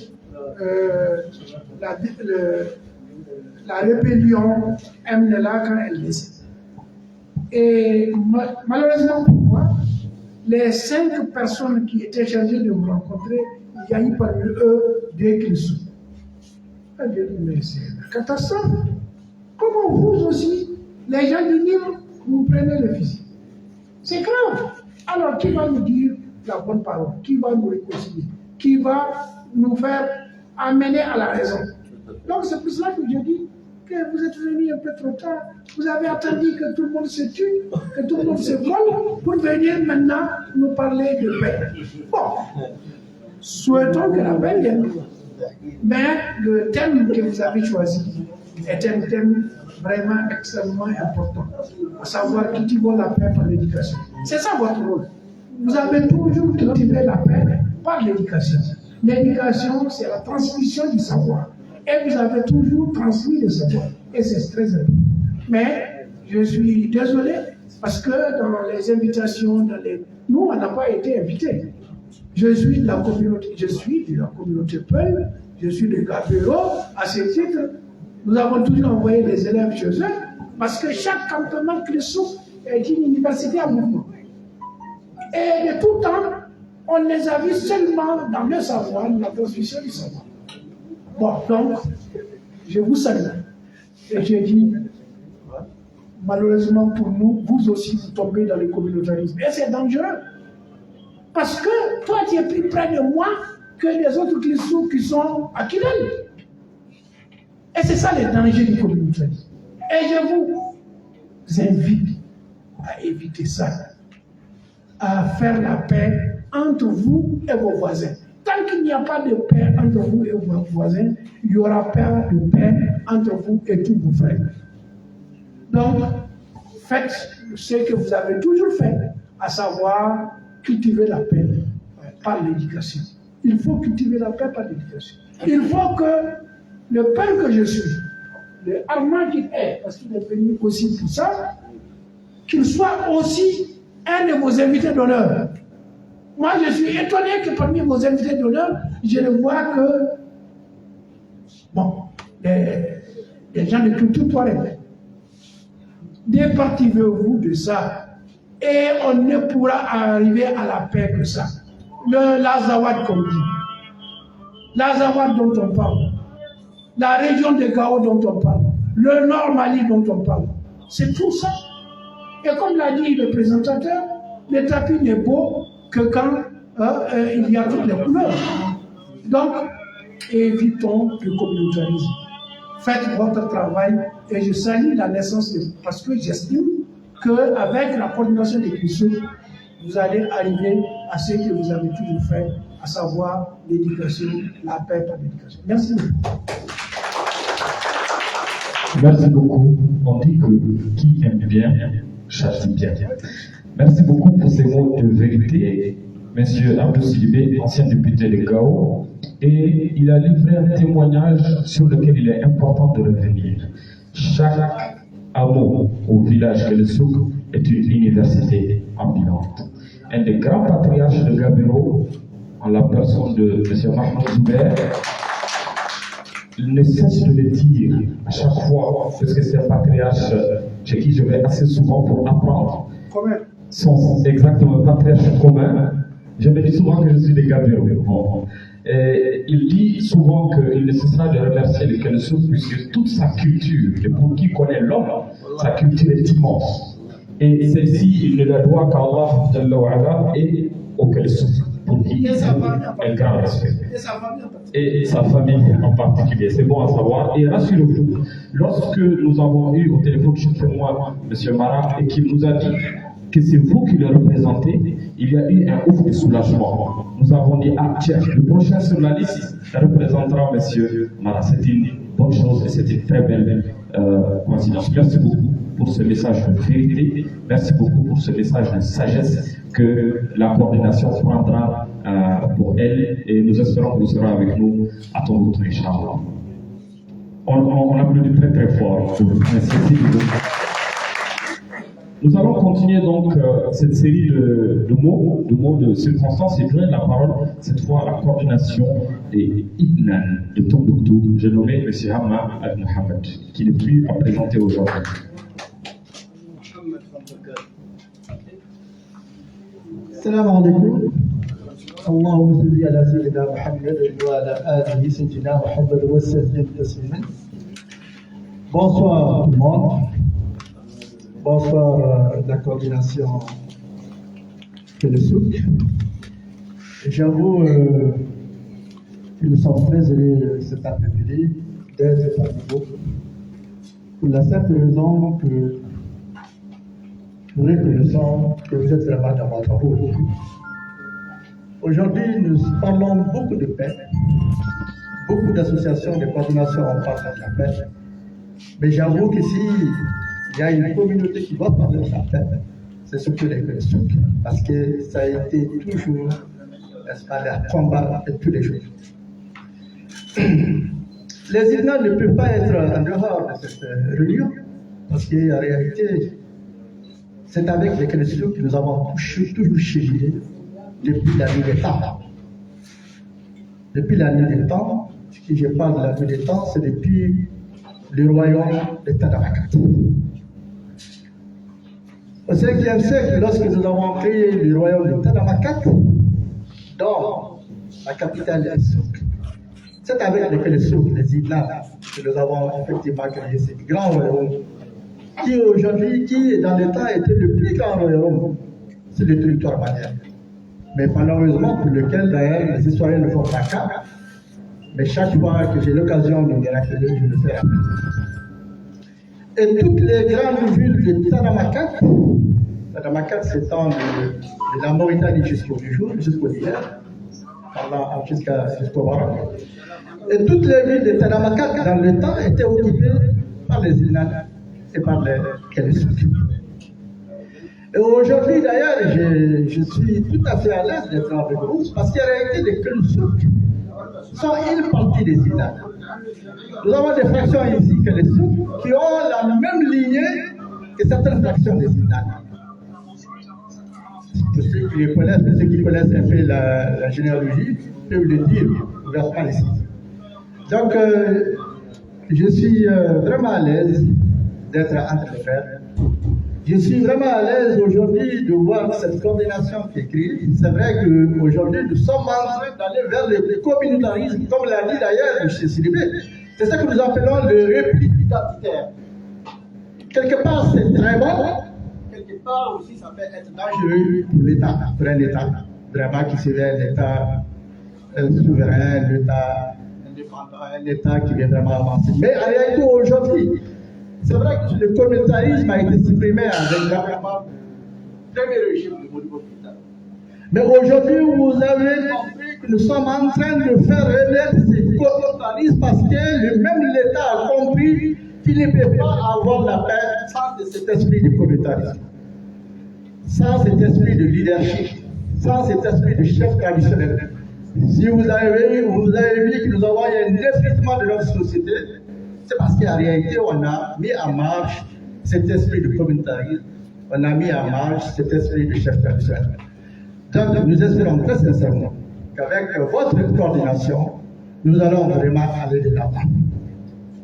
la rébellion MNLA quand elle décide. Et malheureusement pour moi, les 5 personnes qui étaient chargées de me rencontrer, il y a eu parmi eux des Christou. Je dis, mais c'est la catastrophe. Comment vous aussi, les gens du Nil, vous prenez le fusil? C'est grave. Alors, qui va nous dire la bonne parole? Qui va nous réconcilier? Qui va nous faire amener à la raison? Donc, c'est pour cela que je dis que vous êtes venus un peu trop tard. Vous avez attendu que tout le monde se tue, que tout le monde se vole, pour venir maintenant nous parler de paix. Bon, souhaitons que la paix vienne. Mais le thème que vous avez choisi est un thème vraiment extrêmement important, à savoir cultiver la paix par l'éducation. C'est ça votre rôle. Vous avez toujours cultivé la paix par l'éducation. L'éducation, c'est la transmission du savoir. Et vous avez toujours transmis le savoir. Et c'est très important. Mais je suis désolé parce que dans les invitations, nous, on n'a pas été invités. Je suis de la communauté Peul, je suis de Gabero. À ce titre, nous avons toujours envoyé des élèves chez eux parce que chaque cantonnement Christou est une université à mouvement. Et de tout temps, on les a vus seulement dans le savoir, la transmission du savoir. Bon, donc, je vous salue. Et je dis, malheureusement pour nous, vous aussi, vous tombez dans le communautarisme. Et c'est dangereux. Parce que toi, tu es plus près de moi que les autres Christou qui sont à Kirel. Et c'est ça le danger du communautarisme. Et je vous invite à éviter ça, à faire la paix entre vous et vos voisins. Tant qu'il n'y a pas de paix entre vous et vos voisins, il n'y aura pas de paix entre vous et tous vos frères. Donc, faites ce que vous avez toujours fait, à savoir cultiver la paix par l'éducation. Il faut cultiver la paix par l'éducation. Il faut que le père que je suis, le Armand qu'il est, parce qu'il est venu aussi pour ça, qu'il soit aussi un de vos invités d'honneur. Moi, je suis étonné que parmi vos invités d'honneur, je ne vois que, bon, les gens de culture touareg. Départez-vous de ça. Et on ne pourra arriver à la paix que ça. L'Azawad, comme dit. L'Azawad dont on parle. La région de Gao dont on parle. Le Nord Mali dont on parle. C'est tout ça. Et comme l'a dit le présentateur, le tapis n'est beau que quand il y a toutes les couleurs. Donc, évitons le communautarisme. Faites votre travail et je salue la naissance parce que j'estime qu'avec la coordination des Christou, vous allez arriver à ce que vous avez toujours fait, à savoir l'éducation, la paix par l'éducation. Merci. Merci beaucoup. On dit que qui aime bien, châtie bien. Merci beaucoup pour ces mots de vérité, Monsieur Abdou Sidibé, ancien député de Gao, et il a livré un témoignage sur lequel il est important de revenir. Chaque hameau au village que le souk est une université ambulante. Un des grands patriarches de Gabiro, en la personne de M. Mahmoud Zouber, il ne cesse de le dire à chaque fois, parce que c'est un patriarche chez qui je vais assez souvent pour apprendre. Sont exactement patriarches communs. Je me dis souvent que je suis des Gabiro. Bon. Il dit souvent qu'il ne cessera de remercier le Kelsouk puisque toute sa culture, et pour qui connaît l'homme, sa culture est immense. Et celle-ci, il ne la doit qu'à Allah et au Kelsouk, pour qui il a un grand respect. Et sa famille en particulier, c'est bon à savoir. Et rassurez-vous, lorsque nous avons eu au téléphone chez moi M. Mara et qu'il nous a dit que c'est vous qui le représentez, il y a eu un ouf de soulagement. Nous avons dit, ah tiens, le prochain sur la liste représentera M. Mara. C'est une bonne chose et c'est une très belle coïncidence. Merci beaucoup pour ce message de vérité. Merci beaucoup pour ce message de sagesse que la coordination prendra pour elle et nous espérons que vous serez avec nous à Tombouctou, Inch'Allah. On applaudit très très fort pour merci beaucoup. Nous allons continuer donc cette série de mots de circonstances et donner la parole cette fois à la coordination des Ibnan de Tombouctou. Je nommé M. Hamma Al-Mohamed, qui n'est plus à présenter aujourd'hui. السلام عليكم اللهم صل على سيدنا محمد وعلى آله سيدنا محمد وسلم تسليما. Bonsoir tout le monde. Bonsoir la coordination de le souk. J'avoue que nous sommes très heureux cet après-midi d'être parmi vous pour la simple raison que nous reconnaissons que vous êtes vraiment dans votre rôle. Aujourd'hui, nous parlons beaucoup de paix. Beaucoup d'associations de coordination en parlent de la paix. Mais j'avoue que s'il y a une communauté qui doit parler de la paix, c'est surtout les chrétiens. Parce que ça a été toujours, n'est-ce pas, le combat de tous les jours. Les Irlandais ne peuvent pas être en dehors de cette réunion, parce qu'en réalité, c'est avec les chrétiens que nous avons toujours cheminé depuis la nuit des temps. Depuis la nuit des temps, si je parle de la nuit des temps, c'est depuis le royaume de Tadamakat. Au 5e siècle, lorsque nous avons créé le royaume de Tadamakat, dans la capitale est Souk, c'est avec les Souk, les Idlan, que nous avons effectivement créé ce grand royaume, qui aujourd'hui, qui dans le temps était le plus grand royaume sur le territoire malien. Mais malheureusement, pour lequel d'ailleurs les historiens ne font pas cas, mais chaque fois que j'ai l'occasion de me rappeler, je le fais. Et toutes les grandes villes de Tadamakat s'étend de la Mauritanie jusqu'au Niger, jusqu'au Niger, jusqu'au Maroc. Et toutes les villes de Tadamakat, dans le temps, étaient occupées par les Inan et par les Kelsouk. Et aujourd'hui, d'ailleurs, je suis tout à fait à l'aise d'être avec vous, parce qu'en réalité, les Kelsouk sont une partie des Inan. Nous avons des fractions ici, Kelsouk, qui ont la même lignée que certaines fractions des Inan. Pour ceux qui connaissent un peu la généalogie, peuvent le dire ouvertement ici. Donc, je suis vraiment à l'aise d'être entre les frères. Je suis vraiment à l'aise aujourd'hui de voir cette coordination qui est créée. C'est vrai qu'aujourd'hui, nous sommes en train d'aller vers le communautarisme, comme l'a dit d'ailleurs M. Sidibé. C'est ça que nous appelons le repli identitaire. Quelque part, c'est très bon. Quelque part aussi, ça peut être dangereux pour l'État, pour un État vraiment qui serait l'État souverain, l'État indépendant, un État qui vient vraiment avancer. Mais en réalité, aujourd'hui, c'est vrai que le communautarisme a été supprimé avec l'avènement du premier régime de Modibo Keïta. Mais aujourd'hui, vous avez compris que nous sommes en train de faire renaître ce communautarisme parce que même l'État a compris que il ne peut pas avoir la paix sans cet esprit de communautarisme, sans cet esprit de leadership, sans cet esprit de chef traditionnel. Si vous avez vu que nous avons un effritement de notre société, c'est parce qu'en réalité, on a mis en marche cet esprit de communautarisme, on a mis en marche cet esprit de chef traditionnel. Donc, nous espérons très sincèrement qu'avec votre coordination, nous allons vraiment aller de l'avant.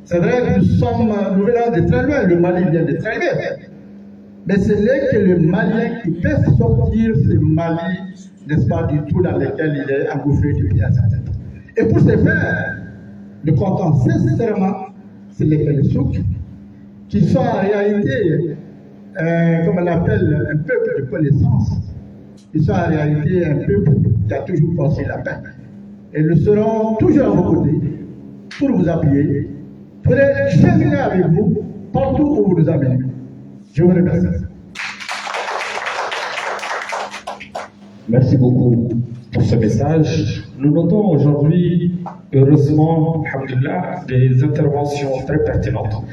C'est vrai que nous venons de très loin, le Mali vient de très loin. Mais ce n'est que le Malien qui peut sortir ce Mali, n'est-ce pas, du tout dans lequel il est engouffré depuis un certain temps. Et pour ce faire, nous comptons sincèrement sur les Pélésouk, qui sont en réalité, comme on l'appelle, un peuple de connaissance. Ils sont en réalité un peuple qui a toujours pensé la paix. Et nous serons toujours à vos côtés pour vous appuyer, pour cheminer avec vous partout où vous nous amenez. Je vous remercie. Merci beaucoup pour ce message. Nous notons aujourd'hui, heureusement, alhamdoulilah, des interventions très pertinentes,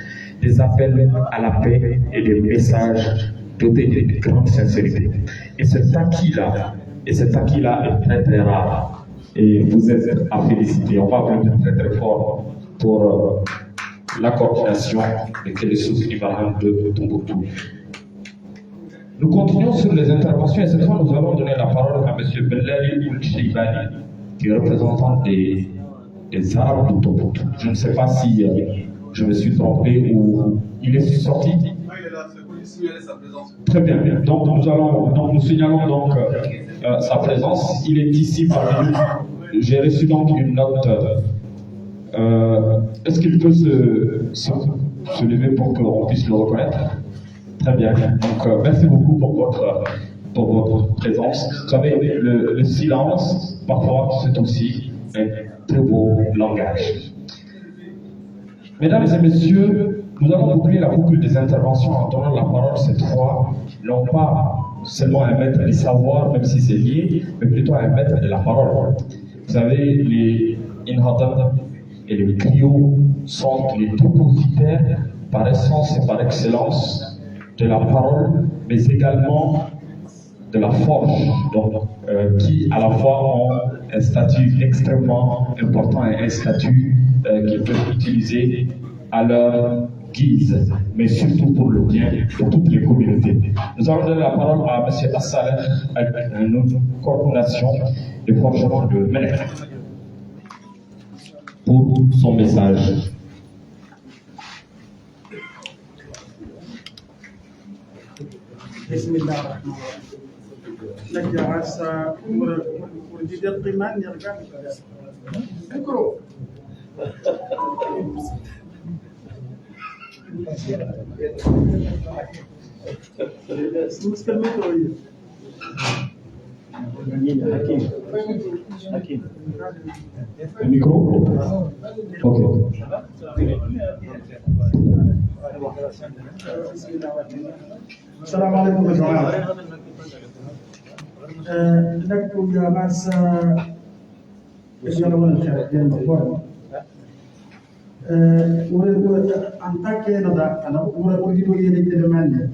des appels à la paix et des messages dotés d'une grande sincérité. Et cet acquis-là est très très rare. Et vous êtes à féliciter. On va vraiment très très fort pour la coordination de Kélésouk Ibrahim de Tombouctou. Nous continuons sur les interventions et cette fois nous allons donner la parole à M. Bellali Oul-Sheibani, qui est représentant des Arabes de Tombouctou. Je ne sais pas si je me suis trompé ou il est sorti. Très bien. Donc nous signalons donc sa présence. Il est ici parmi nous. J'ai reçu donc une note. Est-ce qu'il peut se lever pour qu'on puisse le reconnaître? Très bien. Donc merci beaucoup pour votre présence. Vous savez, le silence, parfois, c'est aussi un très beau langage. Mesdames et messieurs, nous allons boucler la boucle des interventions en donnant la parole cette fois, non pas seulement à un maître du savoir, même si c'est lié, mais plutôt à un maître de la parole. Vous savez, les inhadam et les griots sont les dépositaires par essence et par excellence de la parole, mais également de la forge, donc, qui à la fois ont un statut extrêmement important et un statut qu'ils peuvent utiliser à leur guise, mais surtout pour le bien de toutes les communautés. Nous allons donner la parole à M. Assaleh, avec une coordination de forgeron de Melek, pour son message. Le micro? Ok. Salam alaikum jama'a. Nakku ya masa yana wannan shari'a da kwaro. Wurin an take na da ana wurin gido yake da manne.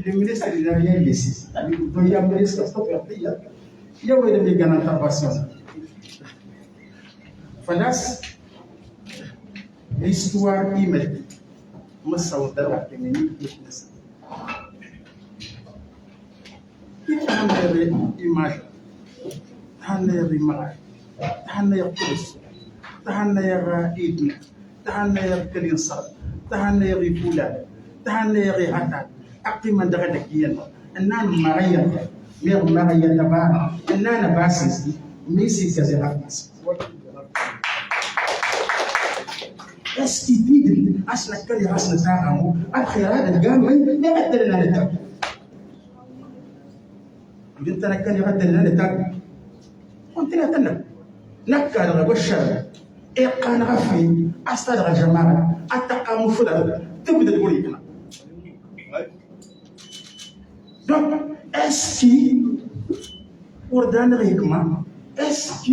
Le ministre il n'a rien laissé. Donc il y a un ministre stop il y a des grandes interventions. Falas l'histoire immédiate. مصور وحكمني يحدث كيف هنري إيماج هنري معي هنري قدس هنري إيدنا هنري كرينصار هنري فلان هنري هتان أقيم درجة كيان أننا معين مير معين تبع أننا باسس ميسي كذا بس استفيد أصلا كذي أصلا ساعة الخيرات الجامعة ما قدرنا نتابع. قلت أنا كذي قدرنا نتابع. قلت لا تنا نكر والشر إيقان غفي أصلا الجماعة التقام فلان تبدأ تقولي كنا. Donc est-ce que وردان غيكما est-ce que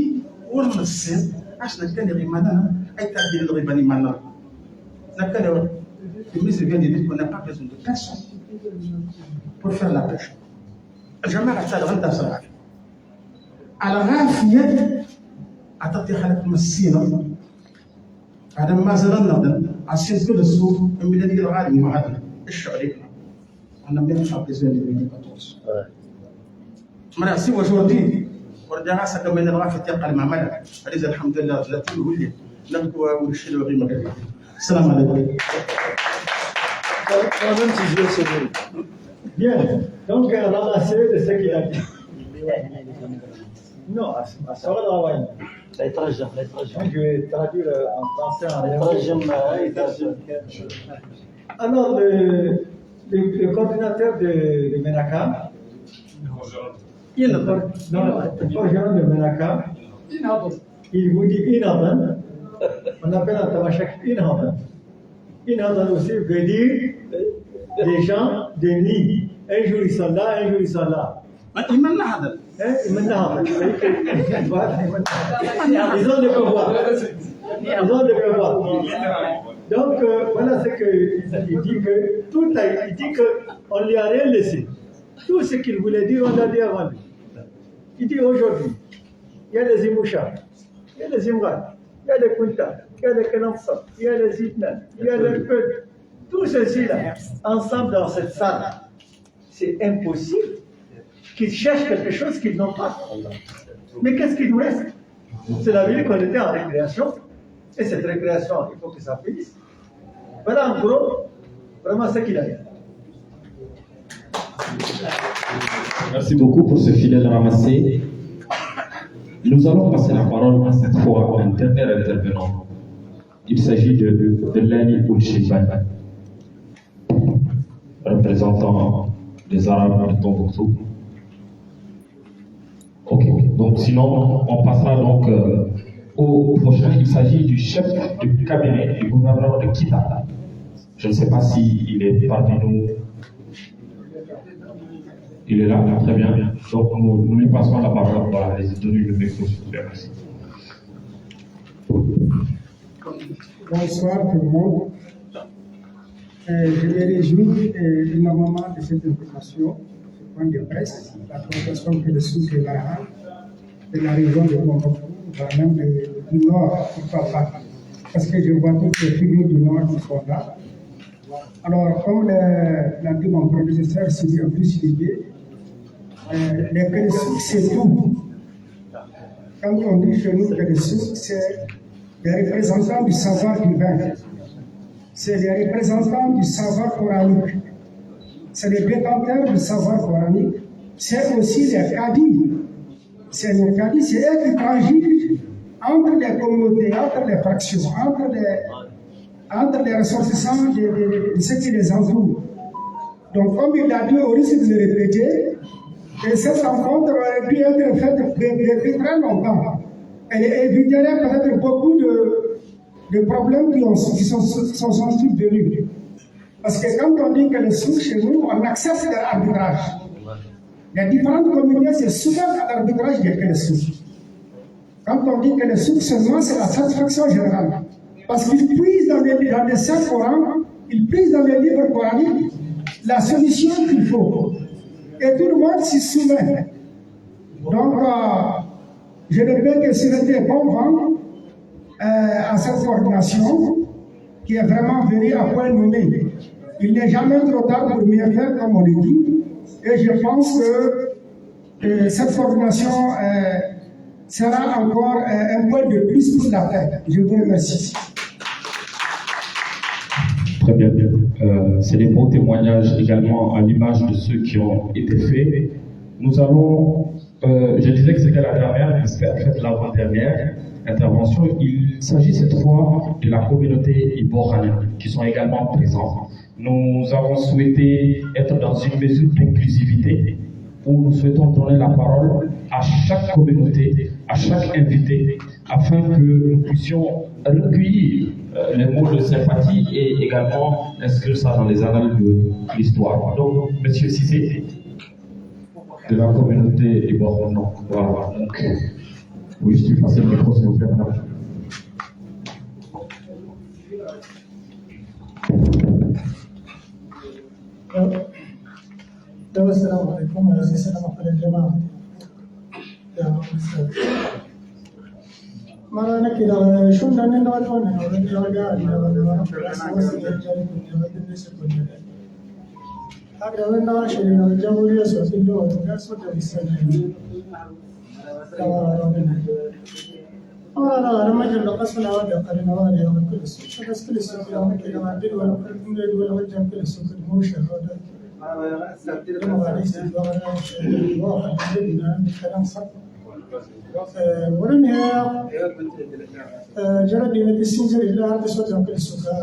ورمسين أصلا كذي غيمانا أي تعديل الغيباني مانا Le ministre vient de dire qu'on n'a pas besoin de personne pour faire la pêche. الجماعة اشتغلت بصراحة على غافية أعطتي حالة مسيرة هذا ما زلنا عشان كل السوق من اللي الغالي معدل إيش عليك أنا بنفع بزين اللي 14 مرة سوى جوردي ورجع سكن من الغافية تقل مع ملك فلذا الحمد لله 30 ولي نبقى ونشيل وغير مكان السلام عليكم. Bien, donc ramasser de ce qu'il a dit. Non, à ce moment-là, je vais traduire en français en alors, le coordinateur de MENACAM, le gérant de MENACAM, il vous dit Inadan, on appelle en tamashak Inadan. Inadan aussi veut dire des gens de nuit. Un jour ils sont là, un jour ils sont là. Ils ont le pouvoir. Ils ont le pouvoir. Donc voilà ce qu'il dit que tout a, il dit qu'on ne lui a rien laissé. Tout ce qu'il voulait dire, on l'a dit avant lui. Il dit aujourd'hui, il y a les Imoucha, il y a les Imran, il y a les Kunta, il y a les Kenamsa, il y a les Zidnan, il y a les Peuples. Tout ceci-là, ensemble dans cette salle, c'est impossible qu'ils cherchent quelque chose qu'ils n'ont pas. Mais qu'est-ce qu'il nous reste? C'est la vie qu'on était en récréation. Et cette récréation, il faut que ça finisse. Voilà en gros, vraiment ce qu'il a dit. Merci beaucoup pour ce fidèle ramassé. Nous allons passer la parole à cette fois à un dernier intervenant. Il s'agit de Lani Oulchiban, représentant des Arabes de Tombouctou. Ok, donc sinon on passera donc au prochain. Il s'agit du chef du cabinet du gouverneur de Kita. Je ne sais pas s'il est parmi nous. Il est là, très bien. Donc nous lui passons la parole. Voilà, les donner le micro, s'il vous plaît. Merci. Bonsoir tout le monde. Je me réjouis énormément de cette invitation, ce point de presse, la progression que le sud de la région de Tombouctou, voire même du nord, pourquoi pas. Parce que je vois toutes les figures du nord qui sont là. Alors, comme l'a dit mon prédécesseur, Sidi Abdou Sidibé, les Kéressouk, c'est tout. Quand on dit chez nous Kéressouk, c'est les représentants du savoir divin. C'est les représentants du savoir coranique. C'est les détenteurs du savoir coranique. C'est aussi les cadis. C'est nos cadis, c'est eux qui transigent entre les communautés, entre les fractions, entre les ressortissants de ceux qui les entourent. Donc, comme il l'a dit, au risque de le répéter, et cette rencontre aurait pu être faite depuis très longtemps. Elle éviterait peut-être beaucoup de problèmes qui sont survenus. Parce que quand on dit que le souk chez nous, on accepte l'arbitrage. Les différentes communautés, c'est souvent l'arbitrage que le souk. Quand on dit que le souk seulement, c'est la satisfaction générale. Parce qu'ils puisent dans les saints Corans, ils puisent dans les livres coraniques la solution qu'il faut. Et tout le monde s'y soumet. Donc, je ne peux que souhaiter bon vent à cette coordination qui est vraiment venue à point nommé. Il n'est jamais trop tard pour mieux faire, comme on le dit. Et je pense que cette coordination sera encore un point de plus pour la paix. Je vous remercie. Très bien. C'est des bons témoignages également à l'image de ceux qui ont été faits. Nous allons, je disais que c'était la dernière, mais c'était en fait l'avant-dernière intervention. Il s'agit cette fois de la communauté iborane qui sont également présents. Nous avons souhaité être dans une mesure d'inclusivité où nous souhaitons donner la parole à chaque communauté, à chaque invité, afin que nous puissions recueillir les mots de sympathie et également inscrire ça dans les annales de l'histoire. Donc, Monsieur Cissé, de la communauté iborane, voilà. Donc, oui, je suis passé le micro, s'il vous plaît, madame. السلام عليكم ورحمة الله الجماعة. مرة نكيد شو لنا نواتنا ورجع لنا هذا وين ناشرين الجمهورية سوتي دو ناس وده بيسنن أنا ما جرب قصنا وده قرنا وده يوم كل السوق بس كل السوق يوم كذا ما عندي ولا عندي ولا وجه كل السوق الموشة هذا ما عليه استدلال واحد جدا كلام صح ولنها جرب يمد السنجر إلى هذا السوق كل السوق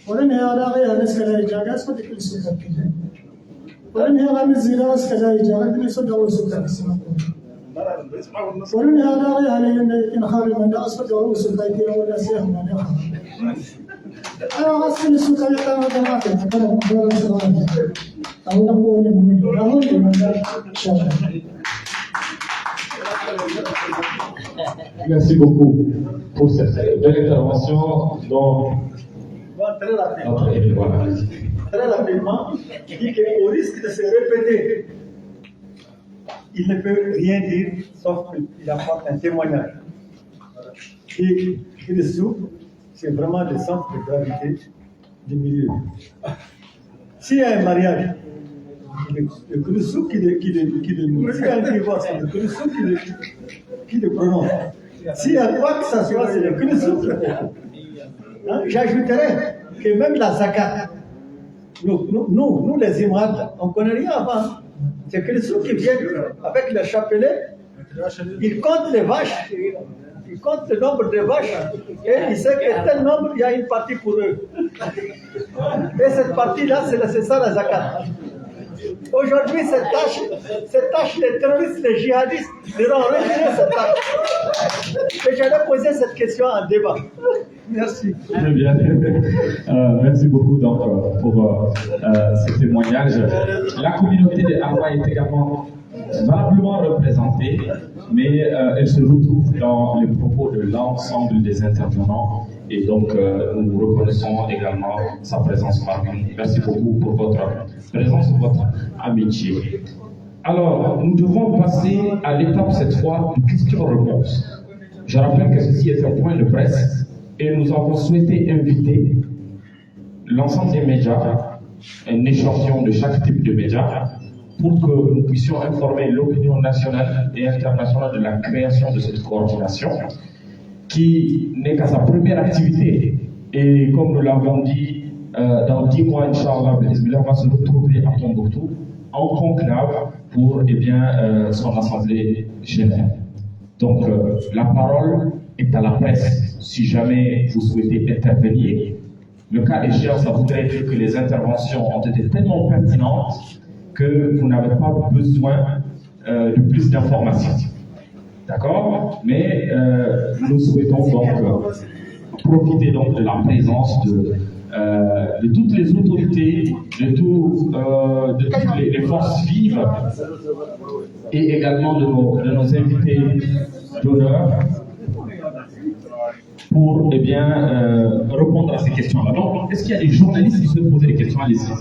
ولنها على غير ناس كذا يجاز ما كل السوق كذا ولنها على الزراعة كذا يجاز كل السوق أو السوق كذا ولنها على غير على خارج من الأسود أو السوق كذا ولا سيهم ما نفهم أنا أصل السوق يا ما تمام أنا بقول السؤال أو نقول Merci beaucoup pour cette belle intervention dont Très rapidement, il dit qu'au risque de se répéter, il ne peut rien dire sauf qu'il apporte un témoignage. Et le souk, c'est vraiment le centre de gravité du milieu. S'il y a un mariage, le Kouloussouk qui le prononce. S'il y a quoi que ce soit, c'est le Kouloussouk. J'ajouterais que même la zakat, nous les Imrades, on ne connaît rien avant. C'est que les Kouloussouk qui viennent avec le chapelet, ils comptent les vaches, ils comptent le nombre de vaches, et ils savent que tel nombre, il y a une partie pour eux. Et cette partie-là, c'est ça la zakat. Aujourd'hui, cette tâche, les terroristes, les djihadistes, ils ont retiré cette tâche. Et j'allais poser cette question en débat. Merci. Très bien. Merci beaucoup donc, pour ce témoignage. La communauté des Arwa est également valablement représentée, mais elle se retrouve dans les propos de l'ensemble des intervenants. Et donc, nous reconnaissons également sa présence parmi nous. Merci beaucoup pour votre présence et votre amitié. Alors, nous devons passer à l'étape cette fois de questions-réponses. Je rappelle que ceci est un point de presse et nous avons souhaité inviter l'ensemble des médias, un échantillon de chaque type de médias, pour que nous puissions informer l'opinion nationale et internationale de la création de cette coordination, qui n'est qu'à sa première activité. Et comme nous l'avons dit, dans 10 mois, Inch'Allah, on va se retrouver à Tombouctou en conclave pour son assemblée générale. Donc, la parole est à la presse. Si jamais vous souhaitez intervenir, le cas échéant, ça voudrait dire que les interventions ont été tellement pertinentes que vous n'avez pas besoin de plus d'informations. D'accord? Mais nous souhaitons donc profiter donc de la présence de toutes les autorités, de toutes les forces vives et également de nos invités d'honneur pour répondre à ces questions-là. Donc, est-ce qu'il y a des journalistes qui souhaitent poser des questions? Allez-y.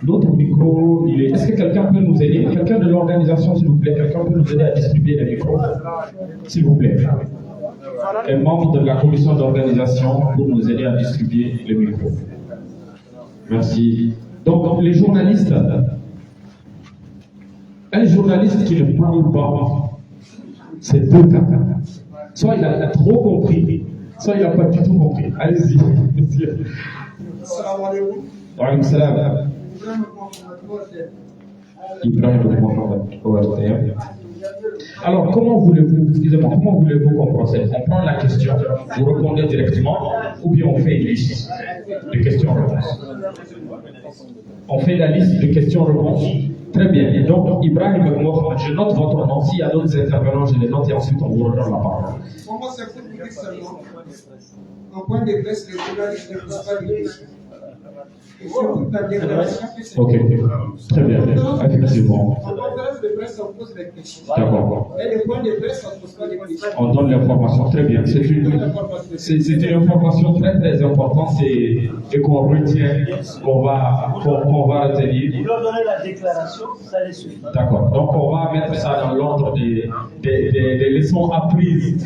L'autre micro, est-ce que quelqu'un peut nous aider? Quelqu'un de l'organisation, s'il vous plaît, quelqu'un peut nous aider à distribuer les micros? S'il vous plaît. Un membre de la commission d'organisation pour nous aider à distribuer les micros. Merci. Donc, les journalistes, un journaliste qui ne parle pas, c'est deux cas. Soit il a trop compris, soit il n'a pas du tout compris. Allez-y, monsieur. Salam alaikum. Wa alaykum salam. Ibrahim Mohamed. Alors, comment voulez-vous qu'on procède? On prend la question, vous répondez directement, ou bien on fait une liste de questions-réponses? On fait la liste de questions-réponses. Très bien. Et donc, Ibrahim Mohamed, je note votre nom. S'il y a d'autres intervenants, je les note et ensuite on vous redonne la parole. Pour moi, c'est pour vous dire seulement, en point de presse, les journalistes ne posent pas de questions. Et surtout la déclaration que c'est. Ok, très bien, effectivement. En conférence de presse, on pose des questions. D'accord. Et les points de presse, on ne pose pas des questions. On donne l'information, très bien. C'est une information très très importante et qu'on retient, qu'on va retenir. Ils leur donner la déclaration, ça les suffit. D'accord. Donc on va mettre ça dans l'ordre des leçons apprises.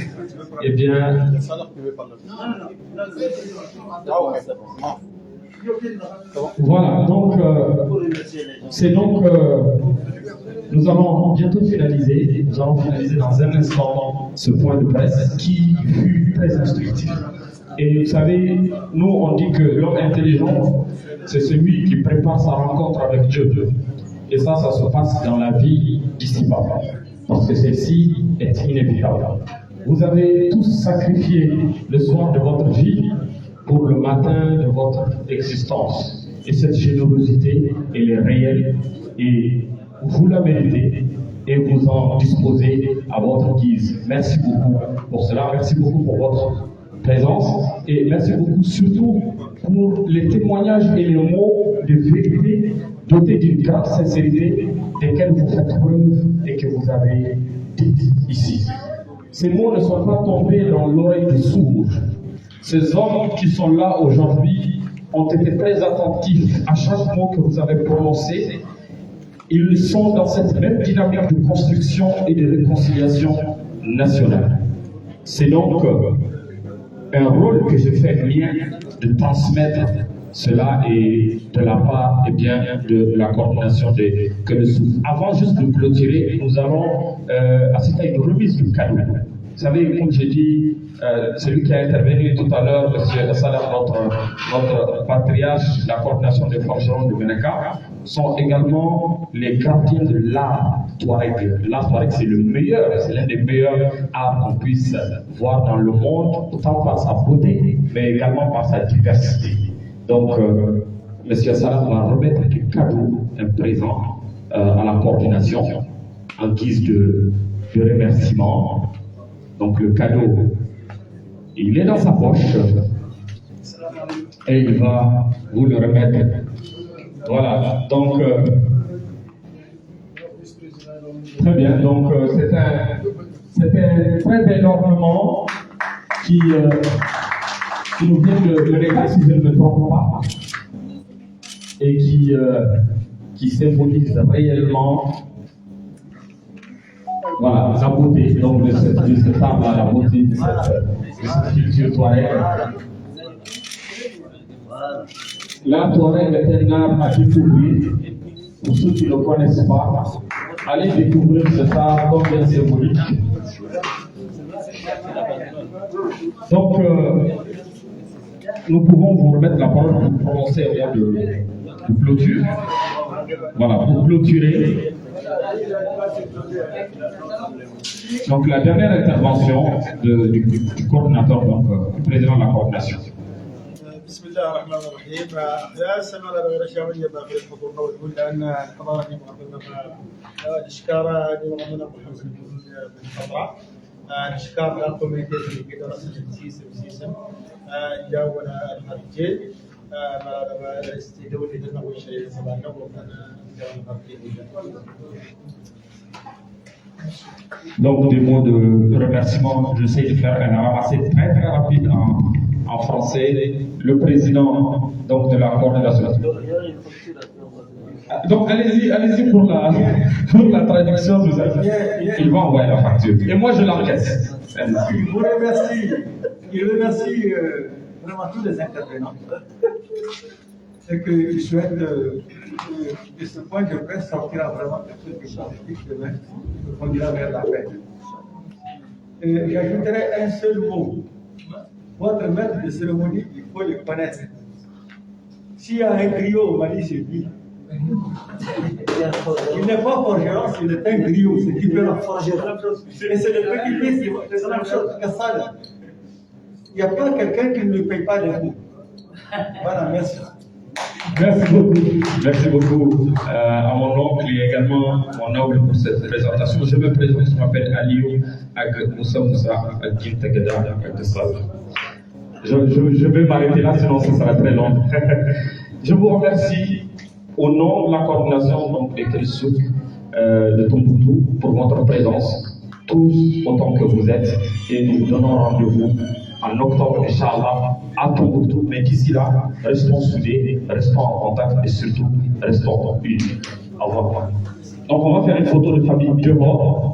Eh bien. Voilà, donc nous allons bientôt finaliser. Nous allons finaliser dans un instant ce point de presse qui fut très instructif. Et vous savez, nous on dit que l'homme intelligent, c'est celui qui prépare sa rencontre avec Dieu. Et ça se passe dans la vie d'ici-bas, parce que celle-ci est inévitable. Vous avez tous sacrifié le soir de votre vie pour le matin de votre existence. Et cette générosité, elle est réelle et vous la méritez et vous en disposez à votre guise. Merci beaucoup pour cela. Merci beaucoup pour votre présence et merci beaucoup surtout pour les témoignages et les mots de vérité dotés d'une grande sincérité desquels vous faites preuve et que vous avez dit ici. Ces mots ne sont pas tombés dans l'oreille des sourds. Ces hommes qui sont là aujourd'hui ont été très attentifs à chaque mot que vous avez prononcé. Ils sont dans cette même dynamique de construction et de réconciliation nationale. C'est donc un rôle que je fais mien de transmettre cela et de la part de la coordination que le sous. Avant juste de clôturer, nous allons assister à une remise de cadeau. Vous savez, comme j'ai dit, celui qui a intervenu tout à l'heure, M. Salah, notre patriarche, la coordination des forgerons de Meneka, sont également les gardiens de l'art touareg. L'art touareg, c'est le meilleur, c'est l'un des meilleurs arts qu'on puisse voir dans le monde, autant par sa beauté, mais également par sa diversité. Donc, M. Salah va remettre des cadeaux, un présent à la coordination en guise de remerciement. Donc le cadeau, il est dans sa poche et il va vous le remettre. Voilà, donc très bien, donc c'est un très bel ornement qui nous vient de Meneka, si je ne me trompe pas, et qui symbolise réellement voilà, la beauté donc, de cette art-là, la beauté de cette culture touareg. L'art touareg est un art à découvrir. Pour ceux qui ne le connaissent pas, allez découvrir cet art donc bien symbolique. Donc, nous pouvons vous remettre la parole pour prononcer un mot de clôture. Voilà, pour clôturer. Donc la dernière intervention du coordinateur, donc du président de la coordination. بسم الله الرحمن الرحيم. لا سمعنا غير شاوية باقي الحضور والكل لأن حضرني مقدمة الإشكار لمغنى محمد بن خضراء. الإشكار لا كوميتي في كده رأس السيسم جاونا الخارجين ما استدول لنا والشيء سبعنا وكان Donc des mots de remerciement, j'essaie de faire un ramassé très très rapide en français. Le président donc de la coordination. Donc allez-y pour la traduction, il va envoyer la facture. Et moi je l'encaisse. Il remercie vraiment tous les intervenants. Et que je souhaite de ce point de presse sortira vraiment quelque chose de positif demain, qui conduira vers la paix. J'ajouterai un seul mot. Votre maître de cérémonie, il faut le connaître. S'il y a un griot au Mali, c'est lui. Il n'est pas forgeron, c'est un griot, c'est différent. Et c'est le petit fils, c'est la même chose que ça. Il n'y a pas quelqu'un qui ne paye pas d'impôts. Voilà, merci. Merci beaucoup à mon oncle et également mon oncle pour cette présentation. Je me présente, je m'appelle Aliou Moussa Akim Tagada Agassal. Je vais m'arrêter là, sinon ce sera très long. Je vous remercie au nom de la coordination donc, des Kelsouk de Tombouctou pour votre présence, tous autant que vous êtes, et nous vous donnons rendez-vous en octobre, Inch'Allah, à Tombouctou. Mais d'ici là, restons soudés, restons en contact et surtout, restons unis. Au revoir. Donc, on va faire une photo de famille devant.